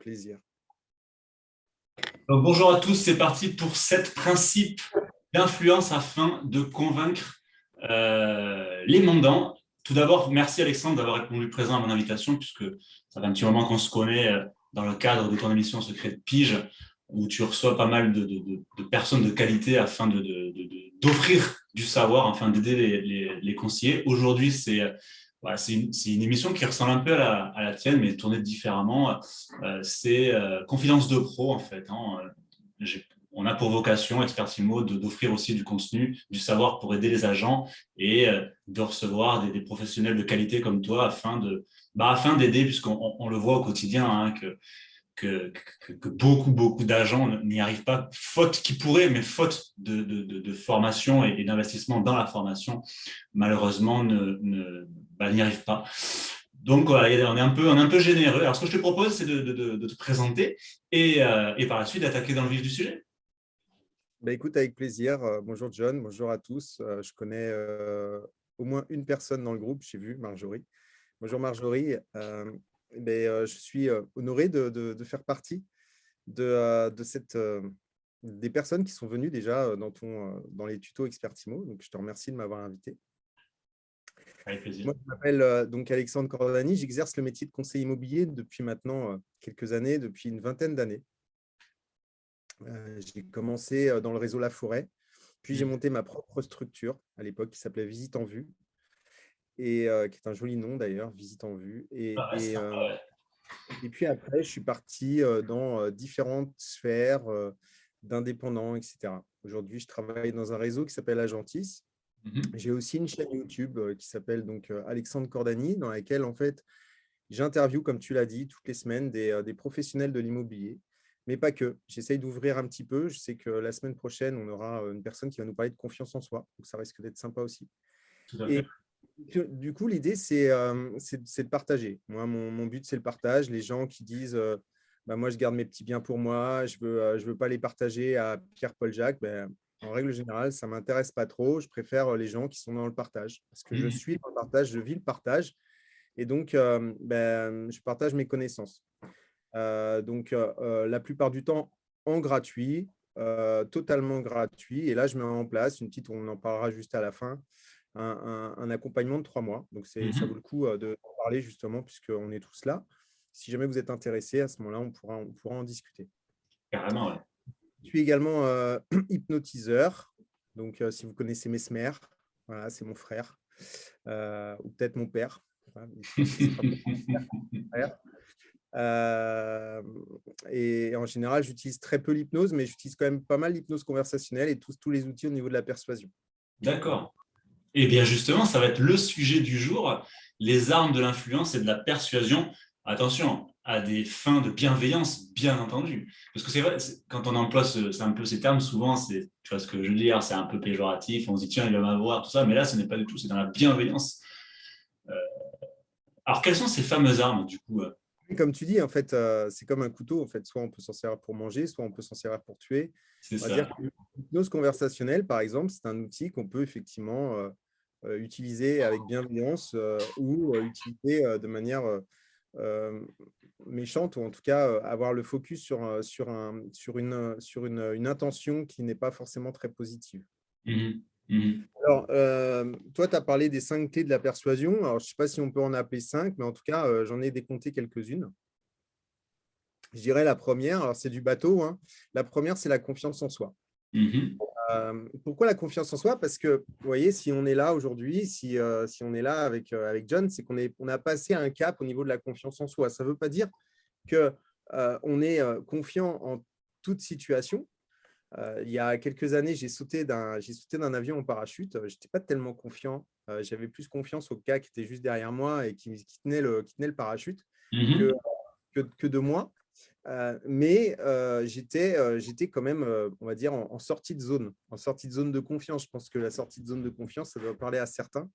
plaisir. Donc, bonjour à tous, c'est parti pour 7 principes d'influence afin de convaincre les mandants. Tout d'abord, merci Alexandre d'avoir répondu présent à mon invitation, puisque ça fait un petit moment qu'on se connaît dans le cadre de ton émission Secret de Pige, où tu reçois pas mal de personnes de qualité afin d'offrir du savoir, afin d'aider les conseillers. Aujourd'hui, voilà, c'est une émission qui ressemble un peu à la tienne, mais tournée différemment. C'est Confidence de pro, en fait. On a pour vocation, Expertimo, d'offrir aussi du contenu, du savoir pour aider les agents et de recevoir des professionnels de qualité comme toi afin d'aider, puisqu'on le voit au quotidien, hein, que beaucoup d'agents n'y arrivent pas, faute qui pourraient, mais faute de formation et d'investissement dans la formation, malheureusement, n'y arrivent pas. Donc, voilà, on est un peu généreux. Alors, ce que je te propose, c'est de te présenter et par la suite d'attaquer dans le vif du sujet. Écoute, avec plaisir. Bonjour John, bonjour à tous. Je connais au moins une personne dans le groupe, j'ai vu Marjorie. Bonjour Marjorie. Je suis honoré de faire partie des personnes qui sont venues déjà dans les tutos Expertimo. Donc, je te remercie de m'avoir invité. Avec plaisir. Moi, je m'appelle donc Alexandre Cordani. J'exerce le métier de conseiller immobilier depuis maintenant quelques années, depuis une vingtaine d'années. J'ai commencé dans le réseau La Forêt, puis j'ai monté ma propre structure à l'époque qui s'appelait Visite en Vue, et qui est un joli nom d'ailleurs, Visite en Vue. Et puis après, je suis parti dans différentes sphères d'indépendants, etc. Aujourd'hui, je travaille dans un réseau qui s'appelle Agentis. J'ai aussi une chaîne YouTube qui s'appelle donc Alexandre Cordani, dans laquelle en fait, j'interviewe, comme tu l'as dit, toutes les semaines des professionnels de l'immobilier. Mais pas que. J'essaye d'ouvrir un petit peu. Je sais que la semaine prochaine, on aura une personne qui va nous parler de confiance en soi. Donc, ça risque d'être sympa aussi. Tout à fait. Et du coup, l'idée, c'est de partager. Moi, mon but, c'est le partage. Les gens qui disent moi, je garde mes petits biens pour moi, je veux pas les partager à Pierre-Paul Jacques, en règle générale, ça ne m'intéresse pas trop. Je préfère les gens qui sont dans le partage. Parce que je suis dans le partage, je vis le partage. Et donc, je partage mes connaissances. La plupart du temps en gratuit, totalement gratuit. Et là, je mets en place on en parlera juste à la fin, un accompagnement de 3 mois. Donc, ça vaut le coup de parler justement, puisqu'on est tous là. Si jamais vous êtes intéressés, à ce moment-là, on pourra en discuter. Carrément, ouais. Je suis également hypnotiseur. Donc, si vous connaissez Mesmer, voilà, c'est mon frère, ou peut-être mon père. Voilà, et en général, j'utilise très peu l'hypnose, mais j'utilise quand même pas mal l'hypnose conversationnelle et tous les outils au niveau de la persuasion. D'accord. Et bien justement, ça va être le sujet du jour, les armes de l'influence et de la persuasion. Attention, à des fins de bienveillance, bien entendu. Parce que c'est vrai, quand on emploie un peu ces termes, souvent, tu vois ce que je veux dire, c'est un peu péjoratif, on se dit tiens, il va m'avoir, tout ça, mais là, ce n'est pas du tout, c'est dans la bienveillance. Alors, quelles sont ces fameuses armes, du coup Comme tu dis, en fait, c'est comme un couteau. En fait, soit on peut s'en servir pour manger, soit on peut s'en servir pour tuer. C'est On va ça. dire que l'hypnose conversationnelle, par exemple, c'est un outil qu'on peut effectivement utiliser avec bienveillance ou utiliser de manière méchante, ou en tout cas avoir le focus sur une intention qui n'est pas forcément très positive. Alors, toi, tu as parlé des 5 clés de la persuasion. Alors, je ne sais pas si on peut en appeler 5, mais en tout cas, j'en ai décompté quelques-unes. Je dirais la première, alors c'est du bateau, hein. La première, c'est la confiance en soi. Pourquoi la confiance en soi? Parce que, vous voyez, si on est là aujourd'hui, si on est là avec John, c'est qu'on a passé un cap au niveau de la confiance en soi. Ça ne veut pas dire qu'on est confiant en toute situation. Il y a quelques années, j'ai sauté d'un avion en parachute. Je n'étais pas tellement confiant. J'avais plus confiance au gars qui était juste derrière moi et qui tenait le parachute que de moi. Mais j'étais quand même, on va dire, en sortie de zone de confiance. Je pense que la sortie de zone de confiance, ça doit parler à certains.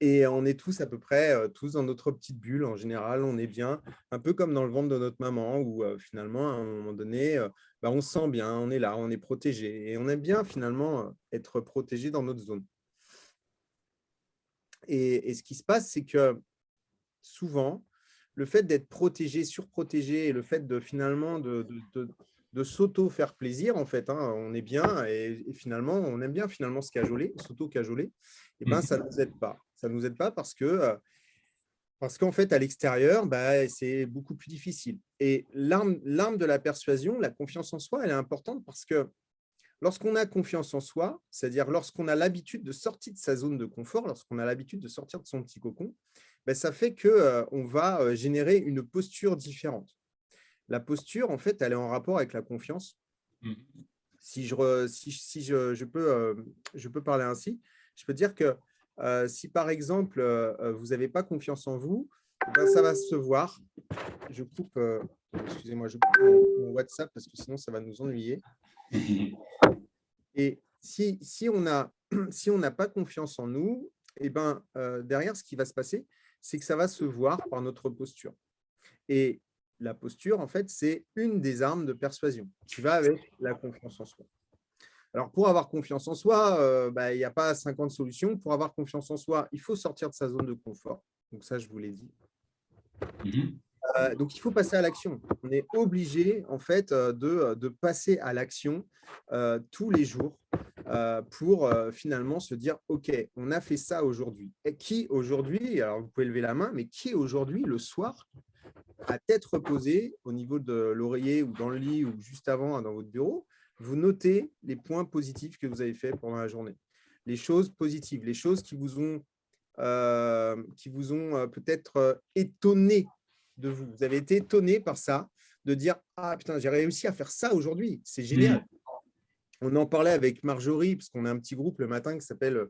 Et on est tous à peu près, tous dans notre petite bulle. En général, on est bien, un peu comme dans le ventre de notre maman, où finalement, à un moment donné, on se sent bien, on est là, on est protégé. Et on aime bien finalement être protégé dans notre zone. Et ce qui se passe, c'est que souvent, le fait d'être protégé, surprotégé, et le fait de finalement de s'auto-faire plaisir, en fait, hein, on est bien et finalement, on aime bien finalement se cajoler, s'auto-cajoler, et ben, ça ne nous aide pas. Ça ne nous aide pas parce qu'en fait, à l'extérieur, bah, c'est beaucoup plus difficile. Et l'arme de la persuasion, la confiance en soi, elle est importante parce que lorsqu'on a confiance en soi, c'est-à-dire lorsqu'on a l'habitude de sortir de sa zone de confort, lorsqu'on a l'habitude de sortir de son petit cocon, ben, ça fait qu'on va générer une posture différente. La posture, en fait, elle est en rapport avec la confiance. Si je peux parler ainsi, je peux dire que si par exemple, vous n'avez pas confiance en vous, ben, ça va se voir. Je coupe, excusez-moi, je coupe mon WhatsApp parce que sinon, ça va nous ennuyer. Et si on n'a pas confiance en nous, et ben, derrière, ce qui va se passer, c'est que ça va se voir par notre posture. Et la posture, en fait, c'est une des armes de persuasion qui va avec la confiance en soi. Alors, pour avoir confiance en soi, il n'y a pas 50 solutions. Pour avoir confiance en soi, il faut sortir de sa zone de confort. Donc ça, je vous l'ai dit. Donc, il faut passer à l'action. On est obligé, en fait, de passer à l'action tous les jours pour finalement se dire, OK, on a fait ça aujourd'hui. Et qui aujourd'hui, alors vous pouvez lever la main, mais qui aujourd'hui, le soir, à tête reposée, au niveau de l'oreiller ou dans le lit ou juste avant dans votre bureau, vous notez les points positifs que vous avez faits pendant la journée. Les choses positives, les choses qui vous ont peut-être étonné de vous. Vous avez été étonné par ça, de dire « Ah putain, j'ai réussi à faire ça aujourd'hui, c'est génial ». On en parlait avec Marjorie, parce qu'on a un petit groupe le matin qui s'appelle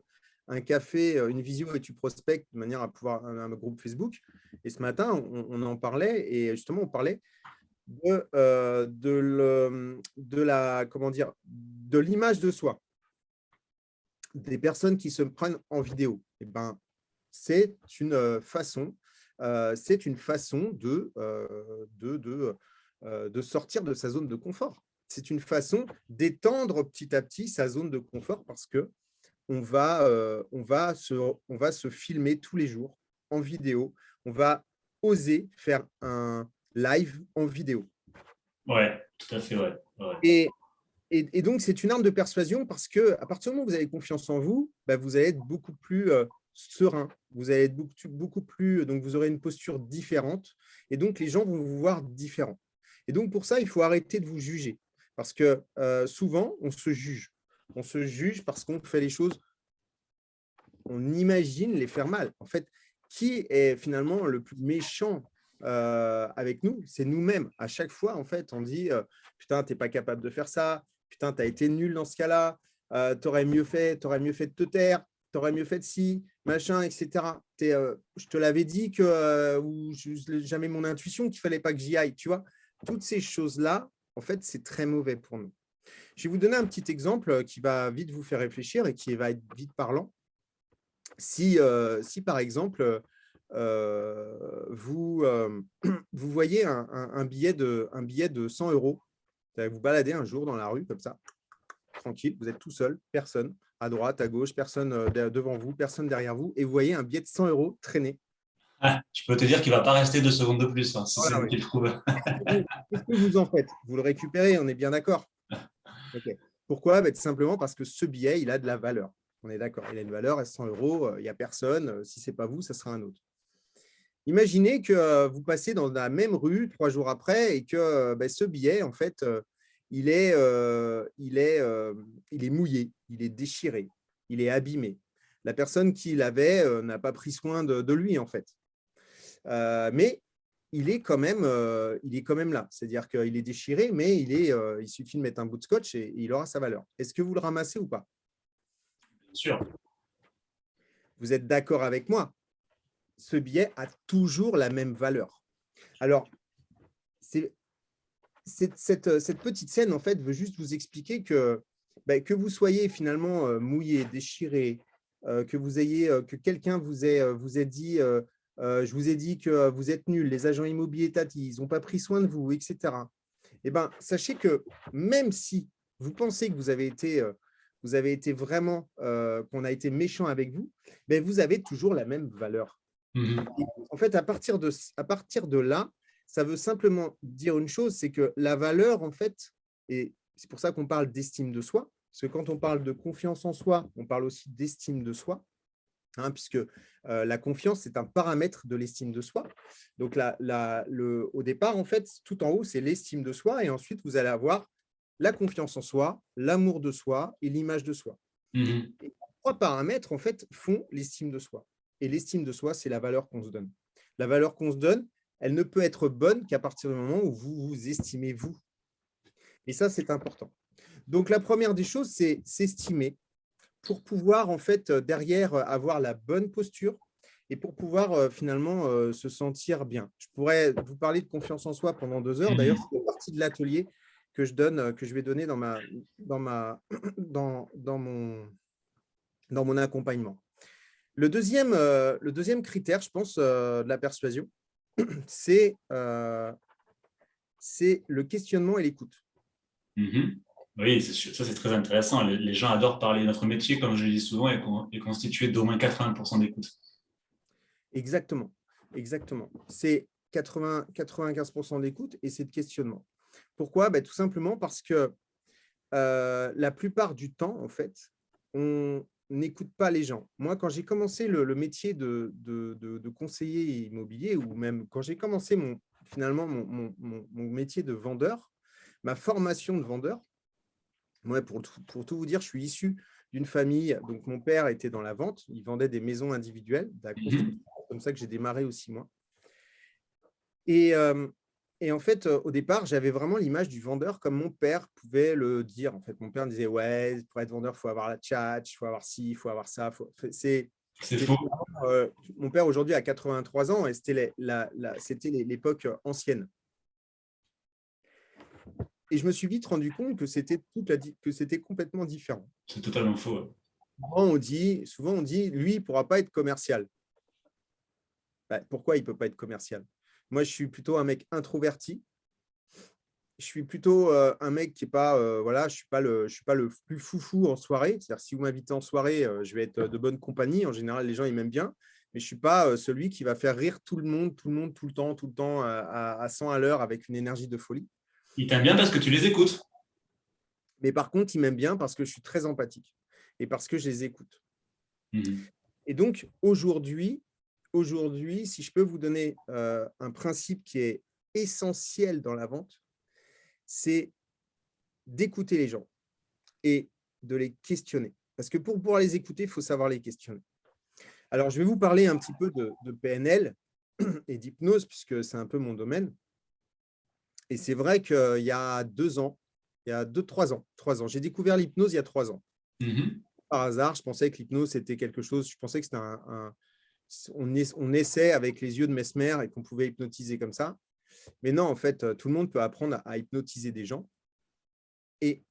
un café, une visio et tu prospectes de manière à pouvoir un groupe Facebook. Et ce matin, on en parlait et justement, on parlait de l'image de soi, des personnes qui se prennent en vidéo. Et ben, c'est une façon de sortir de sa zone de confort. C'est une façon d'étendre petit à petit sa zone de confort parce que on va se filmer tous les jours en vidéo. On va oser faire un live en vidéo. Ouais, tout à fait, ouais. Et donc, c'est une arme de persuasion parce qu'à partir du moment où vous avez confiance en vous, bah, vous allez être beaucoup plus serein. Vous allez être beaucoup plus… Donc, vous aurez une posture différente. Et donc, les gens vont vous voir différent. Et donc, pour ça, il faut arrêter de vous juger. Parce que souvent, on se juge. On se juge parce qu'on fait les choses, on imagine les faire mal. En fait, qui est finalement le plus méchant avec nous? C'est nous-mêmes. À chaque fois, en fait, on dit putain, tu n'es pas capable de faire ça. Putain, tu as été nul dans ce cas-là. Tu aurais mieux fait de te taire. Tu aurais mieux fait de ci, machin, etc. Je te l'avais dit que jamais mon intuition qu'il ne fallait pas que j'y aille. Tu vois, toutes ces choses-là, en fait, c'est très mauvais pour nous. Je vais vous donner un petit exemple qui va vite vous faire réfléchir et qui va être vite parlant. Si par exemple, vous voyez un billet de 100 €, vous baladez un jour dans la rue comme ça, tranquille, vous êtes tout seul, personne, à droite, à gauche, personne devant vous, personne derrière vous, et vous voyez un billet de 100 € traîner. Ah, je peux te dire qu'il ne va pas rester 2 secondes de plus, si Voilà, c'est moi qui le trouve. Qu'est-ce que vous en faites? Vous le récupérez, on est bien d'accord? Okay. Pourquoi? Tout simplement parce que ce billet, il a de la valeur. On est d'accord, il a une valeur à 100 €, il n'y a personne. Si ce n'est pas vous, ça sera un autre. Imaginez que vous passez dans la même rue 3 jours après et que ce billet, en fait, il est mouillé, il est déchiré, il est abîmé. La personne qui l'avait n'a pas pris soin de lui, en fait. Mais il est quand même là. C'est-à-dire qu'il est déchiré, mais il suffit de mettre un bout de scotch et il aura sa valeur. Est-ce que vous le ramassez ou pas? Bien sûr. Vous êtes d'accord avec moi? Ce billet a toujours la même valeur. Alors, cette petite scène, en fait, veut juste vous expliquer que vous soyez finalement mouillé, déchiré, que quelqu'un vous ait dit je vous ai dit que vous êtes nul, les agents immobiliers tatis, ils n'ont pas pris soin de vous, etc. Eh bien, sachez que même si vous pensez que vous avez été vraiment, qu'on a été méchant avec vous, vous avez toujours la même valeur. Et en fait, à partir de là, ça veut simplement dire une chose, c'est que la valeur, en fait, et c'est pour ça qu'on parle d'estime de soi, parce que quand on parle de confiance en soi, on parle aussi d'estime de soi, puisque la confiance, c'est un paramètre de l'estime de soi. Donc, au départ, en fait, tout en haut, c'est l'estime de soi, et ensuite, vous allez avoir la confiance en soi, l'amour de soi et l'image de soi. Et les 3 paramètres, en fait, font l'estime de soi. Et l'estime de soi, c'est la valeur qu'on se donne. La valeur qu'on se donne, elle ne peut être bonne qu'à partir du moment où vous vous estimez vous. Et ça, c'est important. Donc, la première des choses, c'est s'estimer pour pouvoir, en fait, derrière, avoir la bonne posture et pour pouvoir finalement se sentir bien. Je pourrais vous parler de confiance en soi pendant 2 heures. D'ailleurs, c'est partie de l'atelier que je vais donner dans mon accompagnement. Le deuxième critère, je pense, de la persuasion, c'est le questionnement et l'écoute. Oui, ça c'est très intéressant. Les gens adorent parler. Notre métier, comme je le dis souvent, est constitué d'au moins 80% d'écoute. Exactement. C'est 95% d'écoute et c'est de questionnement. Pourquoi ? Tout simplement parce que la plupart du temps, en fait, on n'écoute pas les gens. Moi, quand j'ai commencé le métier de conseiller immobilier, ou même quand j'ai commencé mon métier de vendeur, ma formation de vendeur, moi, pour tout vous dire, je suis issu d'une famille, donc mon père était dans la vente, il vendait des maisons individuelles, de la construction, comme ça que j'ai démarré aussi moi. Et en fait, au départ, j'avais vraiment l'image du vendeur comme mon père pouvait le dire. En fait, mon père me disait, ouais, pour être vendeur, il faut avoir la tchatch, il faut avoir ci, il faut avoir ça. C'est faux. Mon père aujourd'hui a 83 ans et c'était l'époque ancienne. Et je me suis vite rendu compte que c'était complètement différent. C'est totalement faux. Souvent, on dit, lui, il ne pourra pas être commercial. Pourquoi il ne peut pas être commercial ? Moi, je suis plutôt un mec introverti. Je suis plutôt un mec qui n'est pas, je ne suis pas le plus foufou en soirée. C'est-à-dire, si vous m'invitez en soirée, je vais être de bonne compagnie. En général, les gens, ils m'aiment bien. Mais je ne suis pas celui qui va faire rire tout le monde, tout le temps, à 100 à l'heure avec une énergie de folie. Ils t'aiment bien parce que tu les écoutes. Mais par contre, ils m'aiment bien parce que je suis très empathique et parce que je les écoute. Et donc, aujourd'hui, si je peux vous donner un principe qui est essentiel dans la vente, c'est d'écouter les gens et de les questionner. Parce que pour pouvoir les écouter, il faut savoir les questionner. Alors, je vais vous parler un petit peu de PNL et d'hypnose, puisque c'est un peu mon domaine. Et c'est vrai qu'il y a 3 ans, j'ai découvert l'hypnose il y a 3 ans. Par hasard, je pensais que l'hypnose, c'était quelque chose, je pensais que c'était on essaie avec les yeux de Mesmer et qu'on pouvait hypnotiser comme ça. Mais non, en fait, tout le monde peut apprendre à hypnotiser des gens. Et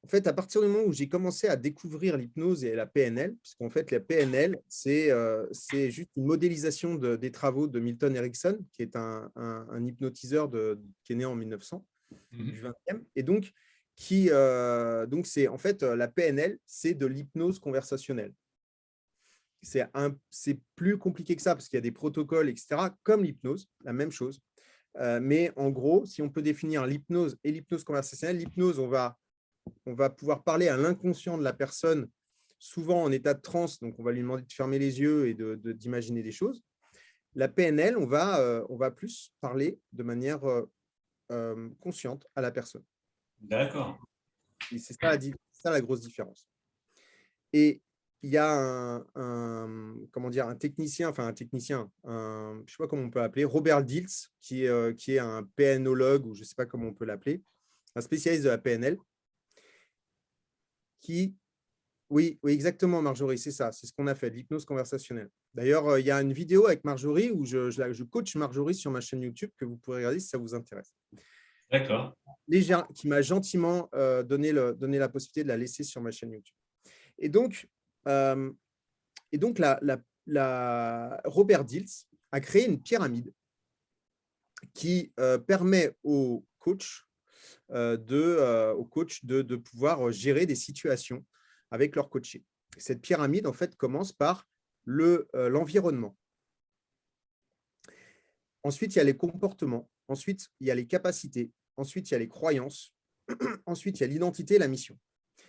en fait, à partir du moment où j'ai commencé à découvrir l'hypnose et la PNL, puisqu'en fait, la PNL, c'est juste une modélisation des travaux de Milton Erickson, qui est un hypnotiseur qui est né en 1900, du 20e. Et donc, c'est en fait la PNL, c'est de l'hypnose conversationnelle. C'est plus compliqué que ça parce qu'il y a des protocoles, etc., comme l'hypnose, la même chose. Mais en gros, si on peut définir l'hypnose et l'hypnose conversationnelle, l'hypnose, on va pouvoir parler à l'inconscient de la personne, souvent en état de transe, donc on va lui demander de fermer les yeux et d'imaginer des choses. La PNL, on va plus parler de manière consciente à la personne. D'accord. Et c'est ça la grosse différence. Et il y a un technicien, je ne sais pas comment on peut l'appeler, Robert Dilts, qui est un PNologue, ou je ne sais pas comment on peut l'appeler, un spécialiste de la PNL, oui, exactement, Marjorie, c'est ça, c'est ce qu'on a fait, l'hypnose conversationnelle. D'ailleurs, il y a une vidéo avec Marjorie où je coach Marjorie sur ma chaîne YouTube que vous pourrez regarder si ça vous intéresse. D'accord. Qui m'a gentiment donné la possibilité de la laisser sur ma chaîne YouTube. Et donc Robert Dilts a créé une pyramide qui permet aux coachs de pouvoir gérer des situations avec leur coaché. Cette pyramide, en fait, commence par l'environnement. Ensuite, il y a les comportements. Ensuite, il y a les capacités. Ensuite, il y a les croyances. Ensuite, il y a l'identité et la mission.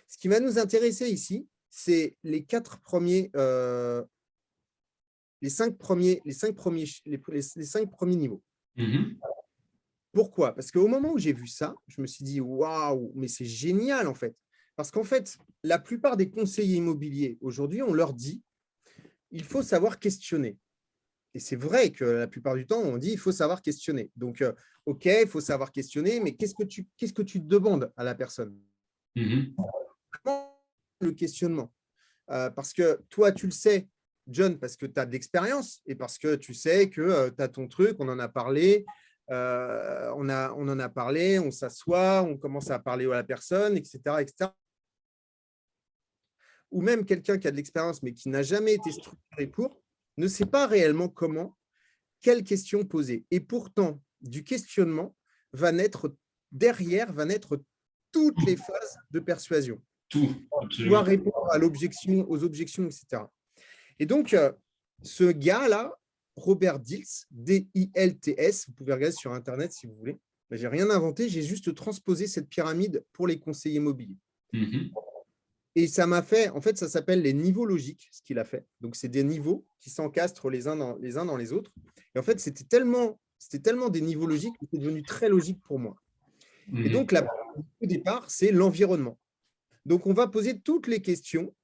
Ce qui va nous intéresser ici, c'est les cinq premiers niveaux. Pourquoi? Parce qu'au moment où j'ai vu ça, je me suis dit, waouh, mais c'est génial en fait. Parce qu'en fait, la plupart des conseillers immobiliers, aujourd'hui, on leur dit, il faut savoir questionner. Et c'est vrai que la plupart du temps, on dit, il faut savoir questionner. Donc, OK, il faut savoir questionner, mais qu'est-ce que tu demandes à la personne? Comment le questionnement? Parce que toi, tu le sais, John, parce que tu as de l'expérience et parce que tu sais que tu as ton truc, on en a parlé, on en a parlé, on s'assoit, on commence à parler à la personne, etc., etc. Ou même quelqu'un qui a de l'expérience mais qui n'a jamais été structuré pour, ne sait pas réellement comment, quelles questions poser. Et pourtant, du questionnement derrière va naître toutes les phases de persuasion. Tout, pouvoir répondre à aux objections, etc. Et donc, ce gars-là, Robert Dilts, D-I-L-T-S, vous pouvez regarder sur Internet si vous voulez. Je n'ai rien inventé, j'ai juste transposé cette pyramide pour les conseillers immobiliers. Et ça m'a fait, en fait, ça s'appelle les niveaux logiques, ce qu'il a fait. Donc, c'est des niveaux qui s'encastrent les uns dans les autres. Et en fait, c'était tellement des niveaux logiques que c'est devenu très logique pour moi. Et donc, au départ, c'est l'environnement. Donc, on va poser toutes les questions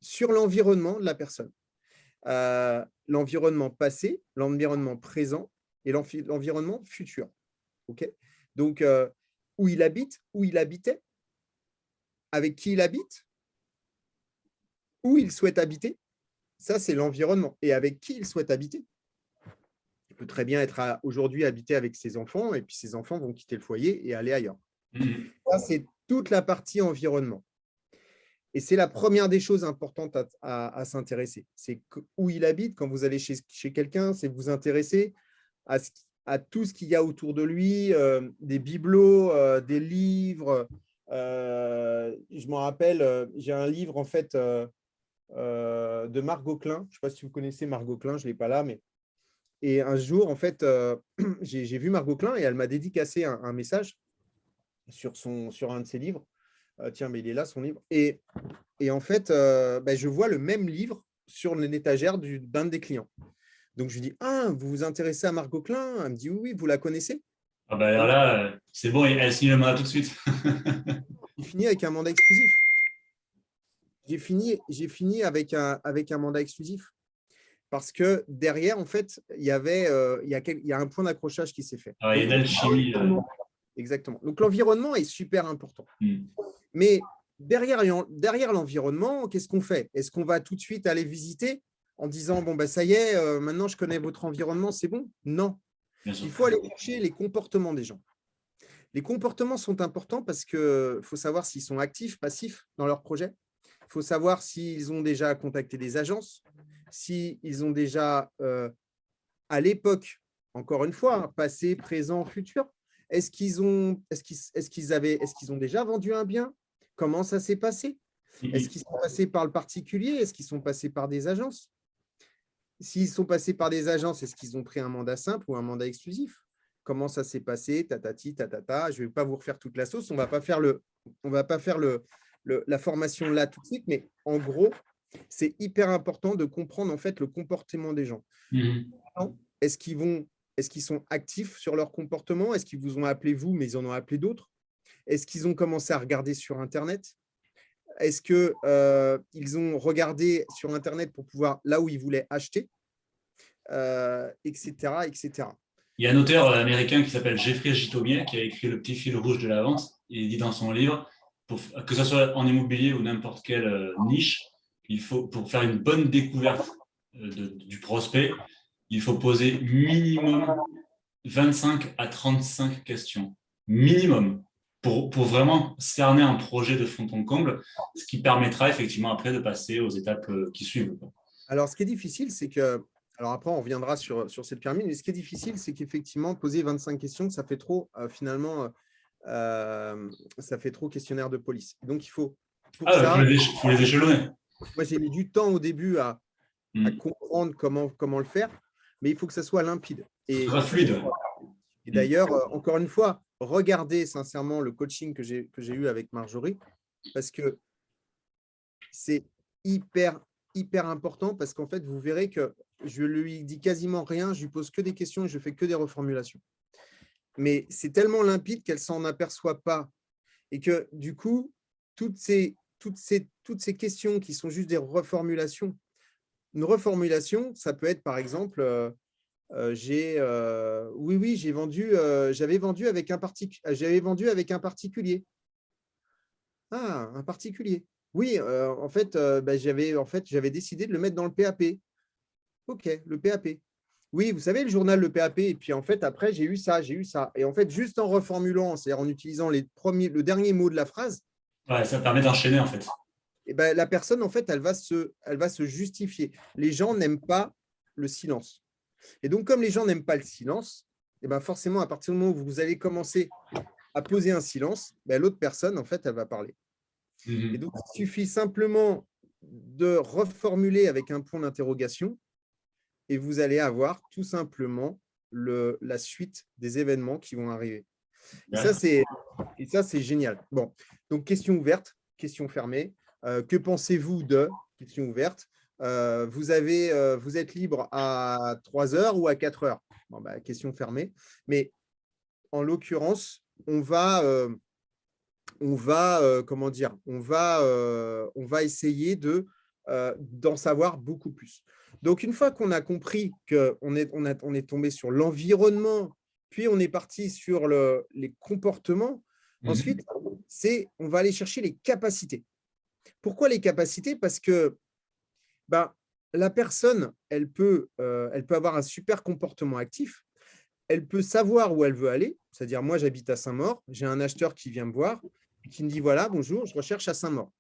sur l'environnement de la personne. L'environnement passé, l'environnement présent et l'environnement futur. Okay, donc, où il habite, où il habitait, avec qui il habite, où il souhaite habiter, ça, c'est l'environnement. Et avec qui il souhaite habiter. Il peut très bien être aujourd'hui habité avec ses enfants et puis ses enfants vont quitter le foyer et aller ailleurs. Ça, c'est toute la partie environnement. Et c'est la première des choses importantes à s'intéresser. C'est où il habite. Quand vous allez chez quelqu'un, c'est vous intéresser à tout ce qu'il y a autour de lui, des bibelots, des livres. Je m'en rappelle, j'ai un livre en fait de Marc Gauquelin. Je ne sais pas si vous connaissez Marc Gauquelin, je ne l'ai pas là, mais et un jour, en fait, j'ai vu Marc Gauquelin et elle m'a dédicacé un message sur un de ses livres. Tiens, mais il est là, son livre. Et en fait, je vois le même livre sur l'étagère d'un des clients. Donc, je lui dis, ah, vous vous intéressez à Marc Gauquelin? Elle me dit, oui, vous la connaissez? Ah ben là, c'est bon, elle signe le mandat tout de suite. J'ai fini avec un mandat exclusif. J'ai fini avec un mandat exclusif. Parce que derrière, en fait, il y a un point d'accrochage qui s'est fait. Ah, il y a d'alchimie. Exactement. Donc, l'environnement est super important. Mais derrière l'environnement, qu'est-ce qu'on fait? Est-ce qu'on va tout de suite aller visiter en disant, bon, ça y est, maintenant, je connais votre environnement, c'est bon? Non. Il faut aller chercher les comportements des gens. Les comportements sont importants parce qu'il faut savoir s'ils sont actifs, passifs dans leur projet. Il faut savoir s'ils ont déjà contacté des agences, s'ils ont déjà, à l'époque, encore une fois, passé, présent, futur, est-ce qu'ils ont déjà vendu un bien? Comment ça s'est passé? Est-ce qu'ils sont passés par le particulier? Est-ce qu'ils sont passés par des agences? S'ils sont passés par des agences, est-ce qu'ils ont pris un mandat simple ou un mandat exclusif? Comment ça s'est passé? Tatati, tatata. Je ne vais pas vous refaire toute la sauce. On ne va pas faire la formation là tout de suite, mais en gros, c'est hyper important de comprendre en fait le comportement des gens. Est-ce qu'ils sont actifs sur leur comportement? Est-ce qu'ils vous ont appelé vous, mais ils en ont appelé d'autres? Est-ce qu'ils ont commencé à regarder sur Internet? Est-ce qu'ils ont regardé sur Internet pour pouvoir là où ils voulaient acheter, etc., etc. Il y a un auteur américain qui s'appelle Jeffrey Gitomier qui a écrit Le petit fil rouge de la vente. Il dit dans son livre, que ce soit en immobilier ou n'importe quelle niche, pour faire une bonne découverte du prospect, il faut poser minimum 25 à 35 questions. Minimum. Pour vraiment cerner un projet de fond en comble, ce qui permettra effectivement après de passer aux étapes qui suivent. Alors, ce qui est difficile, c'est que… Alors après, on reviendra sur cette pyramide, mais ce qui est difficile, c'est qu'effectivement, poser 25 questions, ça fait trop, finalement, ça fait trop questionnaire de police. Donc, il faut… faut les échelonner. Moi, j'ai mis du temps au début à comprendre comment le faire, mais il faut que ça soit limpide. Et, très fluide. Et d'ailleurs, encore une fois, regardez sincèrement le coaching que j'ai eu avec Marjorie, parce que c'est hyper important, parce qu'en fait, vous verrez que je lui dis quasiment rien, je lui pose que des questions et je fais que des reformulations. Mais c'est tellement limpide qu'elle ne s'en aperçoit pas. Et que du coup, toutes ces questions qui sont juste des reformulations, une reformulation, ça peut être par exemple, j'avais vendu avec un particulier. Ah, un particulier. Oui, en fait, j'avais décidé de le mettre dans le PAP. OK, le PAP. Oui, vous savez, le journal, le PAP, et puis en fait, après, j'ai eu ça. Et en fait, juste en reformulant, c'est-à-dire en utilisant le dernier mot de la phrase, ouais, ça permet d'enchaîner, en fait. Et ben, la personne, en fait, elle va se justifier. Les gens n'aiment pas le silence. Et donc, comme les gens n'aiment pas le silence, et ben forcément, à partir du moment où vous allez commencer à poser un silence, ben, l'autre personne, en fait, elle va parler. Et donc, il suffit simplement de reformuler avec un point d'interrogation et vous allez avoir tout simplement la suite des événements qui vont arriver. Et ça, c'est génial. Bon, donc question ouverte, question fermée. Que pensez-vous de question ouverte? Vous êtes libre à 3 heures ou à 4 heures? Bon, bah, question fermée. Mais en l'occurrence, on va essayer d'en savoir beaucoup plus. Donc, une fois qu'on a compris qu'on est tombé sur l'environnement, puis on est parti sur les comportements, ensuite, on va aller chercher les capacités. Pourquoi les capacités? Parce que la personne, elle peut avoir un super comportement actif, elle peut savoir où elle veut aller, c'est-à-dire moi j'habite à Saint-Maur, j'ai un acheteur qui vient me voir et qui me dit voilà, bonjour, je recherche à Saint-Maur.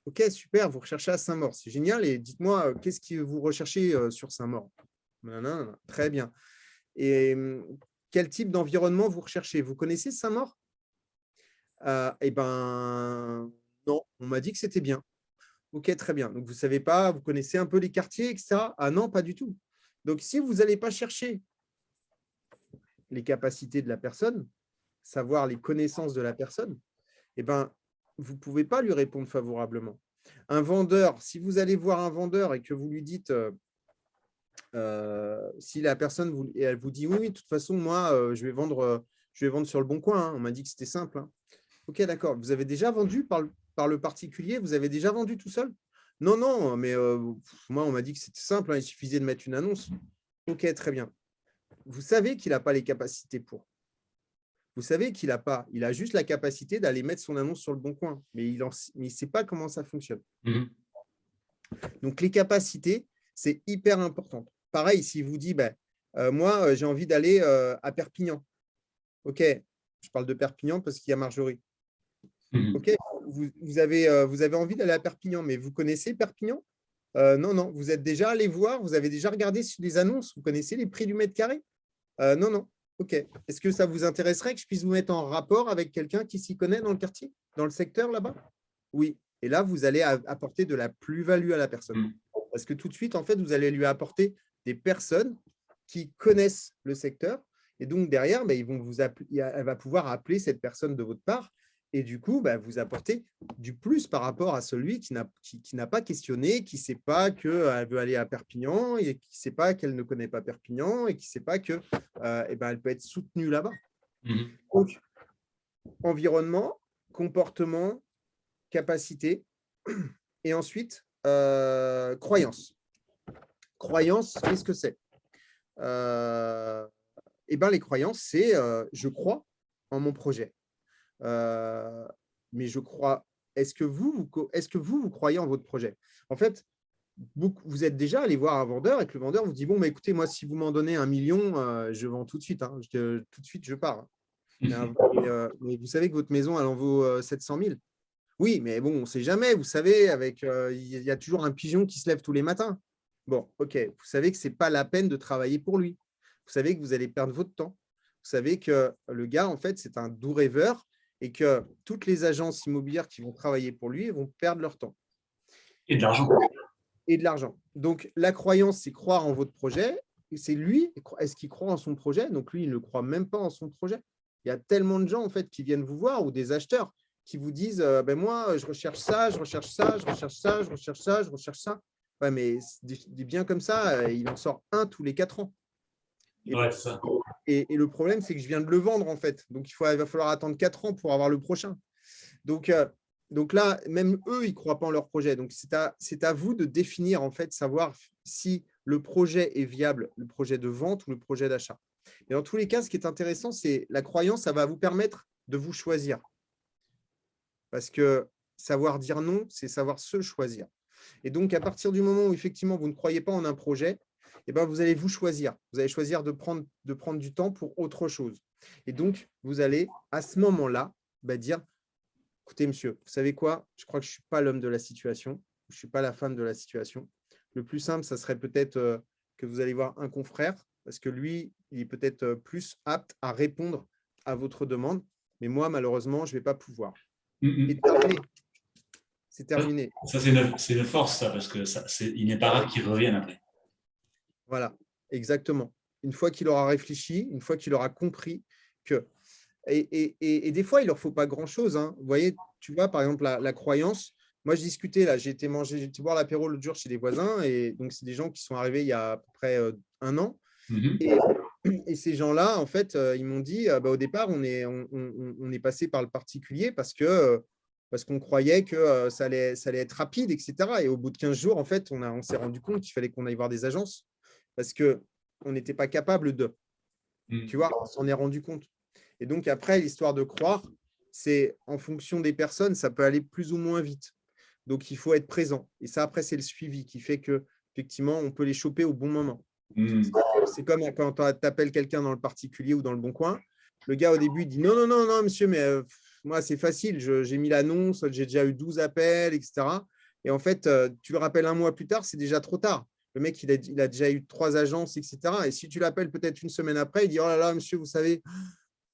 Ok, super, vous recherchez à Saint-Maur, c'est génial, et dites-moi, qu'est-ce que vous recherchez sur Saint-Maur? Très bien. Et quel type d'environnement vous recherchez? Vous connaissez Saint-Maur? Eh ben non, on m'a dit que c'était bien. Ok, très bien. Donc, vous ne savez pas, vous connaissez un peu les quartiers, etc. Ah non, pas du tout. Donc, si vous n'allez pas chercher les capacités de la personne, savoir les connaissances de la personne, eh ben, vous ne pouvez pas lui répondre favorablement. Un vendeur, si vous allez voir un vendeur et que vous lui dites, si la personne elle vous dit oui, de toute façon, moi, je vais vendre sur le bon coin. Hein. On m'a dit que c'était simple. Hein. Ok, d'accord. Vous avez déjà vendu par le particulier? Vous avez déjà vendu tout seul? Non, non, mais moi, on m'a dit que c'était simple. Hein, il suffisait de mettre une annonce. Ok, très bien. Vous savez qu'il n'a pas les capacités pour. Vous savez qu'il n'a pas. Il a juste la capacité d'aller mettre son annonce sur le bon coin. Mais il ne sait pas comment ça fonctionne. Donc, les capacités, c'est hyper important. Pareil, si vous dites, moi, j'ai envie d'aller à Perpignan. OK, je parle de Perpignan parce qu'il y a Marjorie. OK, vous avez envie d'aller à Perpignan, mais vous connaissez Perpignan? Non, non. Vous êtes déjà allé voir, vous avez déjà regardé sur les annonces, vous connaissez les prix du mètre carré? Non, non. OK. Est-ce que ça vous intéresserait que je puisse vous mettre en rapport avec quelqu'un qui s'y connaît dans le quartier, dans le secteur là-bas? Oui. Et là, vous allez apporter de la plus-value à la personne. Parce que tout de suite, en fait, vous allez lui apporter des personnes qui connaissent le secteur. Et donc, derrière, elle va pouvoir appeler cette personne de votre part. Et du coup, vous apportez du plus par rapport à celui qui n'a pas questionné, qui ne sait pas qu'elle veut aller à Perpignan et qui ne sait pas qu'elle ne connaît pas Perpignan et qui ne sait pas qu'elle peut être soutenue là-bas. Donc, environnement, comportement, capacité et ensuite, croyance. Croyance, qu'est-ce que c'est? Les croyances, c'est je crois en mon projet. Mais je crois, est-ce que vous croyez en votre projet? En fait, vous êtes déjà allé voir un vendeur et que le vendeur vous dit bon, écoutez, moi, si vous m'en donnez 1 million, je vends tout de suite. Hein, tout de suite, je pars. Mais vous savez que votre maison, elle en vaut 700 000. Oui, mais bon, on ne sait jamais. Vous savez, il y a toujours un pigeon qui se lève tous les matins. Bon, OK. Vous savez que ce n'est pas la peine de travailler pour lui. Vous savez que vous allez perdre votre temps. Vous savez que le gars, en fait, c'est un doux rêveur et que toutes les agences immobilières qui vont travailler pour lui vont perdre leur temps. Et de l'argent. Et de l'argent. Donc, la croyance, c'est croire en votre projet. c'est lui, est-ce qu'il croit en son projet? Donc, lui, il ne croit même pas en son projet. Il y a tellement de gens en fait, qui viennent vous voir ou des acheteurs qui vous disent ben moi, je recherche ça, je recherche ça, je recherche ça, je recherche ça, je recherche ça. Ouais, mais des biens comme ça, il en sort un tous les 4 ans. Ouais, ça. Et le problème, c'est que je viens de le vendre, en fait. Donc, il va falloir attendre 4 ans pour avoir le prochain. Donc là, même eux, ils ne croient pas en leur projet. Donc, c'est à vous de définir, en fait, savoir si le projet est viable, le projet de vente ou le projet d'achat. Et dans tous les cas, ce qui est intéressant, c'est la croyance, ça va vous permettre de vous choisir. Parce que savoir dire non, c'est savoir se choisir. Et donc, à partir du moment où, effectivement, vous ne croyez pas en un projet, eh ben, vous allez vous choisir. Vous allez choisir de prendre du temps pour autre chose. Et donc, vous allez, à ce moment-là, dire, écoutez, monsieur, vous savez quoi? Je crois que je ne suis pas l'homme de la situation. Je ne suis pas la femme de la situation. Le plus simple, ça serait peut-être que vous allez voir un confrère, parce que lui, il est peut-être plus apte à répondre à votre demande. Mais moi, malheureusement, je ne vais pas pouvoir. Et terminé. C'est terminé. Ça, c'est une force, ça, parce que il n'est pas rare qu'il revienne après. Voilà, exactement. Une fois qu'il aura réfléchi, une fois qu'il aura compris que… Et des fois, il ne leur faut pas grand-chose. Hein. Vous voyez, tu vois, par exemple, la croyance. Moi, je discutais, là, j'ai été boire l'apéro l'autre jour chez des voisins. Et donc, c'est des gens qui sont arrivés il y a à peu près 1 an. Et ces gens-là, en fait, ils m'ont dit, au départ, on est passé par le particulier parce qu'on croyait que ça allait être rapide, etc. Et au bout de 15 jours, en fait, on s'est rendu compte qu'il fallait qu'on aille voir des agences parce qu'on n'était pas capable de. Tu vois, on s'en est rendu compte. Et donc, après, l'histoire de croire, c'est en fonction des personnes, ça peut aller plus ou moins vite. Donc, il faut être présent. Et ça, après, c'est le suivi qui fait qu'effectivement, on peut les choper au bon moment. C'est comme quand tu appelles quelqu'un dans le particulier ou dans le bon coin. Le gars, au début, il dit non, non, non, non, monsieur, mais moi, c'est facile. J'ai mis l'annonce, j'ai déjà eu 12 appels, etc. Et en fait, tu le rappelles 1 mois plus tard, c'est déjà trop tard. Le mec, il a déjà eu 3 agences, etc. Et si tu l'appelles peut-être 1 semaine après, il dit oh là là, monsieur, vous savez,